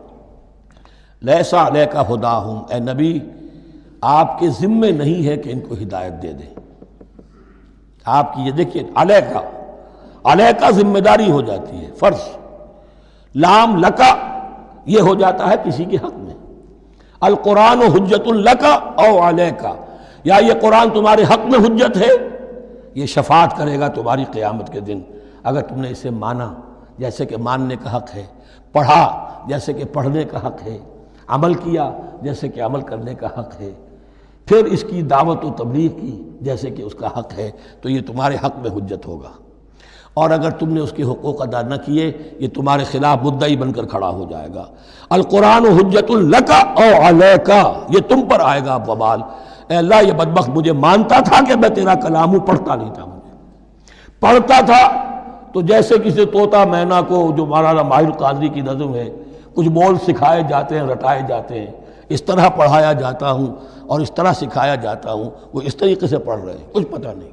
لیس علیک ھداھم، اے نبی آپ کے ذمے نہیں ہے کہ ان کو ہدایت دے دیں۔ آپ کی یہ دیکھیے علیکہ ذمہ داری ہو جاتی ہے، فرض۔ لام لکا یہ ہو جاتا ہے کسی کے حق میں۔ القرآن حجت لکا او علیکہ، یا یہ قرآن تمہارے حق میں حجت ہے، یہ شفاعت کرے گا تمہاری قیامت کے دن اگر تم نے اسے مانا جیسے کہ ماننے کا حق ہے، پڑھا جیسے کہ پڑھنے کا حق ہے، عمل کیا جیسے کہ عمل کرنے کا حق ہے، پھر اس کی دعوت و تبلیغ کی جیسے کہ اس کا حق ہے، تو یہ تمہارے حق میں حجت ہوگا۔ اور اگر تم نے اس کے حقوق ادا نہ کیے، یہ تمہارے خلاف مدعی بن کر کھڑا ہو جائے گا۔ القرآن حجت لک او علیک، یہ تم پر آئے گا وبال۔ اے اللہ یہ بدبخت مجھے مانتا تھا کہ میں تیرا کلام ہوں، پڑھتا نہیں تھا، مجھے پڑھتا تھا تو جیسے کسی طوطا مینا کو، جو مولانا ماہر قادری کی نظم ہے، کچھ بول سکھائے جاتے ہیں، رٹائے جاتے ہیں، اس طرح پڑھایا جاتا ہوں اور اس طرح سکھایا جاتا ہوں، وہ اس طریقے سے پڑھ رہے ہیں، کچھ پتہ نہیں۔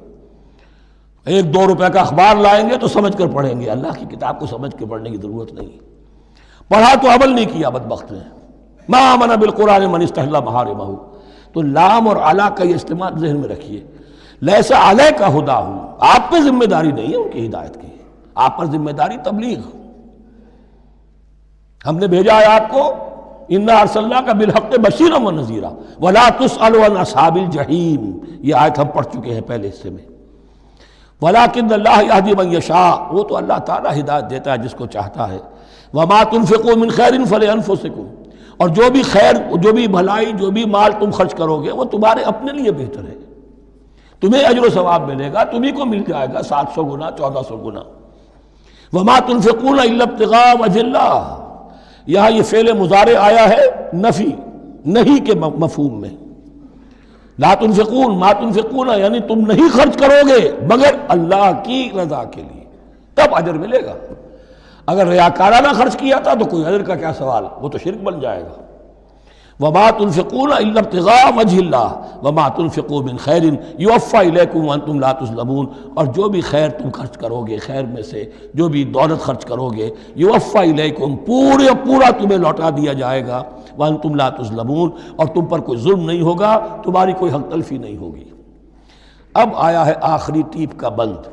1-2 روپے کا اخبار لائیں گے تو سمجھ کر پڑھیں گے، اللہ کی کتاب کو سمجھ کے پڑھنے کی ضرورت نہیں۔ پڑھا تو عمل نہیں کیا بدبخت نے۔ ما آمن بالقرآن من استحل محارمہ، تو لام اور علا کا یہ استعمال ذہن میں رکھیے۔ لیس علیک ھداھم، آپ پہ ذمہ داری نہیں ہے ان کی ہدایت کی، آپ پر ذمہ داری تبلیغ۔ ہم نے بھیجا ہے آپ کو، انا ارسلناک بالحق بشیرا ونذیرا ولا تسأل عن اصحاب الجحیم، یہ آیت ہم پڑھ چکے ہیں پہلے حصے میں۔ ولیکن اللہ یہدی من یشاء، وہ تو اللہ تعالیٰ ہدایت دیتا ہے جس کو چاہتا ہے۔ وما تنفقوا من خیر فلانفسکم، اور جو بھی خیر، جو بھی بھلائی، جو بھی مال تم خرچ کرو گے وہ تمہارے اپنے لیے بہتر ہے، تمہیں اجر و ثواب ملے گا، تمہیں کو مل جائے گا 700 گنا 1400 گنا۔ وما تنفقون الا ابتغاء وجہ اللہ، یہاں یہ فعل مضارع آیا ہے نفی نہیں کے مفہوم میں۔ لا تنفقون، ما تنفقون یعنی تم نہیں خرچ کرو گے مگر اللہ کی رضا کے لیے، تب اجر ملے گا۔ اگر ریاکارانہ خرچ کیا تھا تو کوئی اجر کا کیا سوال، وہ تو شرک بن جائے گا۔ وما تنفقون الا ابتغاء وجہ اللہ وما تنفقوا من خیر یوفی الیکم وانتم لا تظلمون، اور جو بھی خیر تم خرچ کرو گے، خیر میں سے جو بھی دولت خرچ کرو گے، یوفی الیکم پورا تمہیں لوٹا دیا جائے گا، وانتم لا تظلمون، اور تم پر کوئی ظلم نہیں ہوگا، تمہاری کوئی حق تلفی نہیں ہوگی۔ اب آیا ہے آخری ٹیپ کا بند۔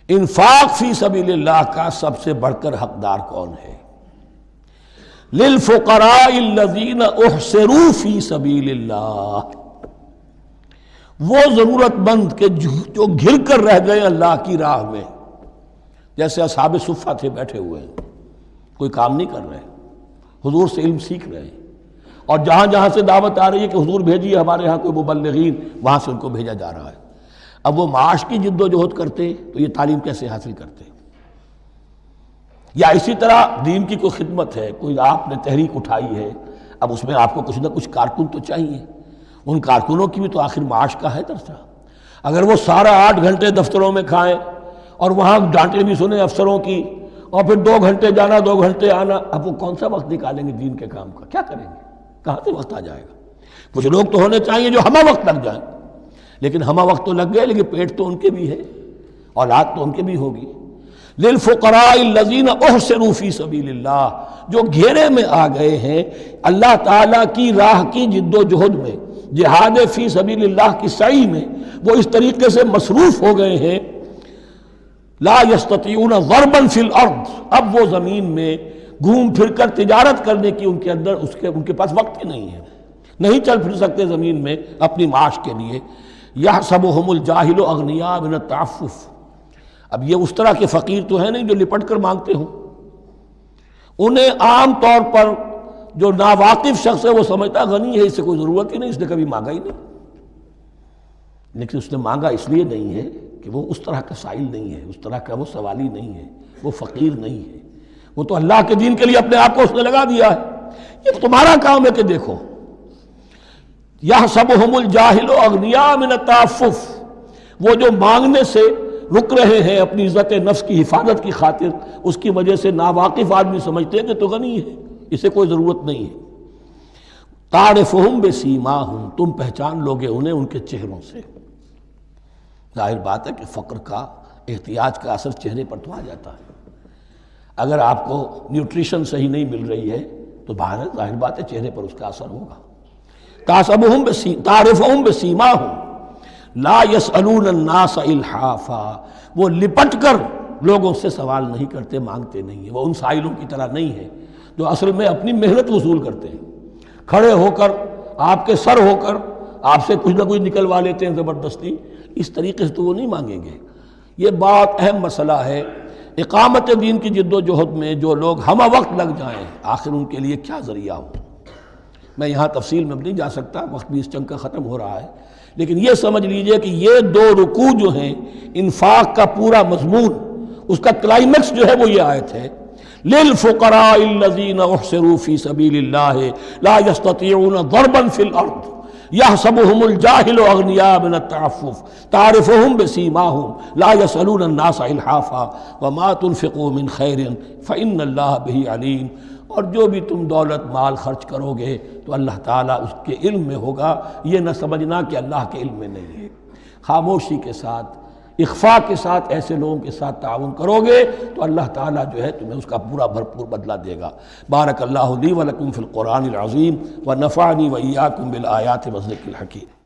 انفاق فی سبیل اللہ کا سب سے بڑھ کر حقدار کون ہے؟ للفقراء الذین احصروا فی سبیل اللہ، وہ ضرورت مند کہ جو گھر کر رہ گئے اللہ کی راہ میں، جیسے اصحاب صفہ تھے، بیٹھے ہوئے ہیں، کوئی کام نہیں کر رہے، حضور سے علم سیکھ رہے ہیں، اور جہاں جہاں سے دعوت آ رہی ہے کہ حضور بھیجیے ہمارے ہاں کوئی مبلغین، وہاں سے ان کو بھیجا جا رہا ہے۔ اب وہ معاش کی جد و جہد کرتے تو یہ تعلیم کیسے حاصل کرتے؟ یا اسی طرح دین کی کوئی خدمت ہے، کوئی آپ نے تحریک اٹھائی ہے، اب اس میں آپ کو کچھ نہ کچھ کارکن تو چاہیے، ان کارکنوں کی بھی تو آخر معاش کا ہے درجہ۔ اگر وہ سارا 8 گھنٹے دفتروں میں کھائیں اور وہاں ڈانٹیں بھی سنیں افسروں کی، اور پھر 2 گھنٹے جانا 2 گھنٹے آنا، اب وہ کون سا وقت نکالیں گے دین کے کام کا؟ کیا کریں گے؟ کہاں سے وقت آ جائے گا؟ کچھ لوگ تو ہونے چاہیے جو ہمہ وقت لگ جائیں، لیکن ہمہ وقت تو لگ گئے، لیکن پیٹ تو ان کے بھی ہے، اولاد تو ان کے بھی ہوگی۔ للفقراء الذین احصروا فی سبیل اللہ، جو گھیرے میں آ گئے ہیں اللہ تعالیٰ کی راہ کی جد و جہد میں، جہاد فی سبیل اللہ کی سعی میں وہ اس طریقے سے مصروف ہو گئے ہیں، لا یستطیعون ضربا فی الارض، اب وہ زمین میں گھوم پھر کر تجارت کرنے کی ان کے اندر ان کے پاس وقت ہی نہیں ہے، نہیں چل پھر سکتے زمین میں اپنی معاش کے لیے۔ یحسبهم الجاہل اغنیاء من التعفف، اب یہ اس طرح کے فقیر تو ہیں نہیں جو لپٹ کر مانگتے ہوں، انہیں عام طور پر جو ناواقف شخص ہے وہ سمجھتا غنی ہے، اس سے کوئی ضرورت ہی نہیں، اس نے کبھی مانگا ہی نہیں، لیکن اس نے مانگا اس لیے نہیں ہے کہ وہ اس طرح کا سائل نہیں ہے، اس طرح کا وہ سوالی نہیں ہے، وہ فقیر نہیں ہے، وہ تو اللہ کے دین کے لیے اپنے آپ کو اس نے لگا دیا ہے۔ یہ تمہارا کام ہے کہ دیکھو، یحسبهم الجاہل اغنیاء من التعفف، وہ جو مانگنے سے رک رہے ہیں اپنی عزت نفس کی حفاظت کی خاطر، اس کی وجہ سے ناواقف آدمی سمجھتے ہیں کہ تو غنی ہے، اسے کوئی ضرورت نہیں ہے۔ تعرفهم بسیماہم، تم پہچان لوگے انہیں ان کے چہروں سے۔ ظاہر بات ہے کہ فقر کا، احتیاج کا اثر چہرے پر تو آ جاتا ہے۔ اگر آپ کو نیوٹریشن صحیح نہیں مل رہی ہے تو ظاہر بات ہے چہرے پر اس کا اثر ہوگا۔ تعرفهم بسیماہم لا یسألون الناس الحافا، وہ لپٹ کر لوگوں سے سوال نہیں کرتے، مانگتے نہیں ہیں، وہ ان سائلوں کی طرح نہیں ہے جو اصل میں اپنی محنت وصول کرتے ہیں، کھڑے ہو کر آپ کے سر ہو کر آپ سے کچھ نہ کچھ نکلوا لیتے ہیں زبردستی، اس طریقے سے تو وہ نہیں مانگیں گے۔ یہ بہت اہم مسئلہ ہے۔ اقامت دین کی جد و جہد میں جو لوگ ہمہ وقت لگ جائیں، آخر ان کے لیے کیا ذریعہ ہو۔ میں یہاں تفصیل میں نہیں جا سکتا، وقت بھی اس چنگ کا ختم ہو رہا ہے، لیکن یہ سمجھ لیجئے کہ یہ دو رکوع جو ہیں، انفاق کا پورا مضمون، اس کا کلائمیکس جو ہے وہ یہ آیت ہے، للفقراء الذین احصروا فی سبیل اللہ لا یستطیعون ضربا فی الارض یحسبهم الجاہل اغنیاء من التعفف تعرفهم بسیماہم لا یسألون الناس الحافا وما تنفقوا من خیر فإن اللہ بہ علیم۔ اور جو بھی تم دولت مال خرچ کرو گے تو اللہ تعالیٰ اس کے علم میں ہوگا، یہ نہ سمجھنا کہ اللہ کے علم میں نہیں ہے۔ خاموشی کے ساتھ، اخفاء کے ساتھ ایسے لوگوں کے ساتھ تعاون کرو گے تو اللہ تعالیٰ جو ہے تمہیں اس کا پورا بھرپور بدلہ دے گا۔ بارک اللہ لی و لکم فی القرآن العظیم ونفعنی و ایاکم بالآیات والذکر الحکیم۔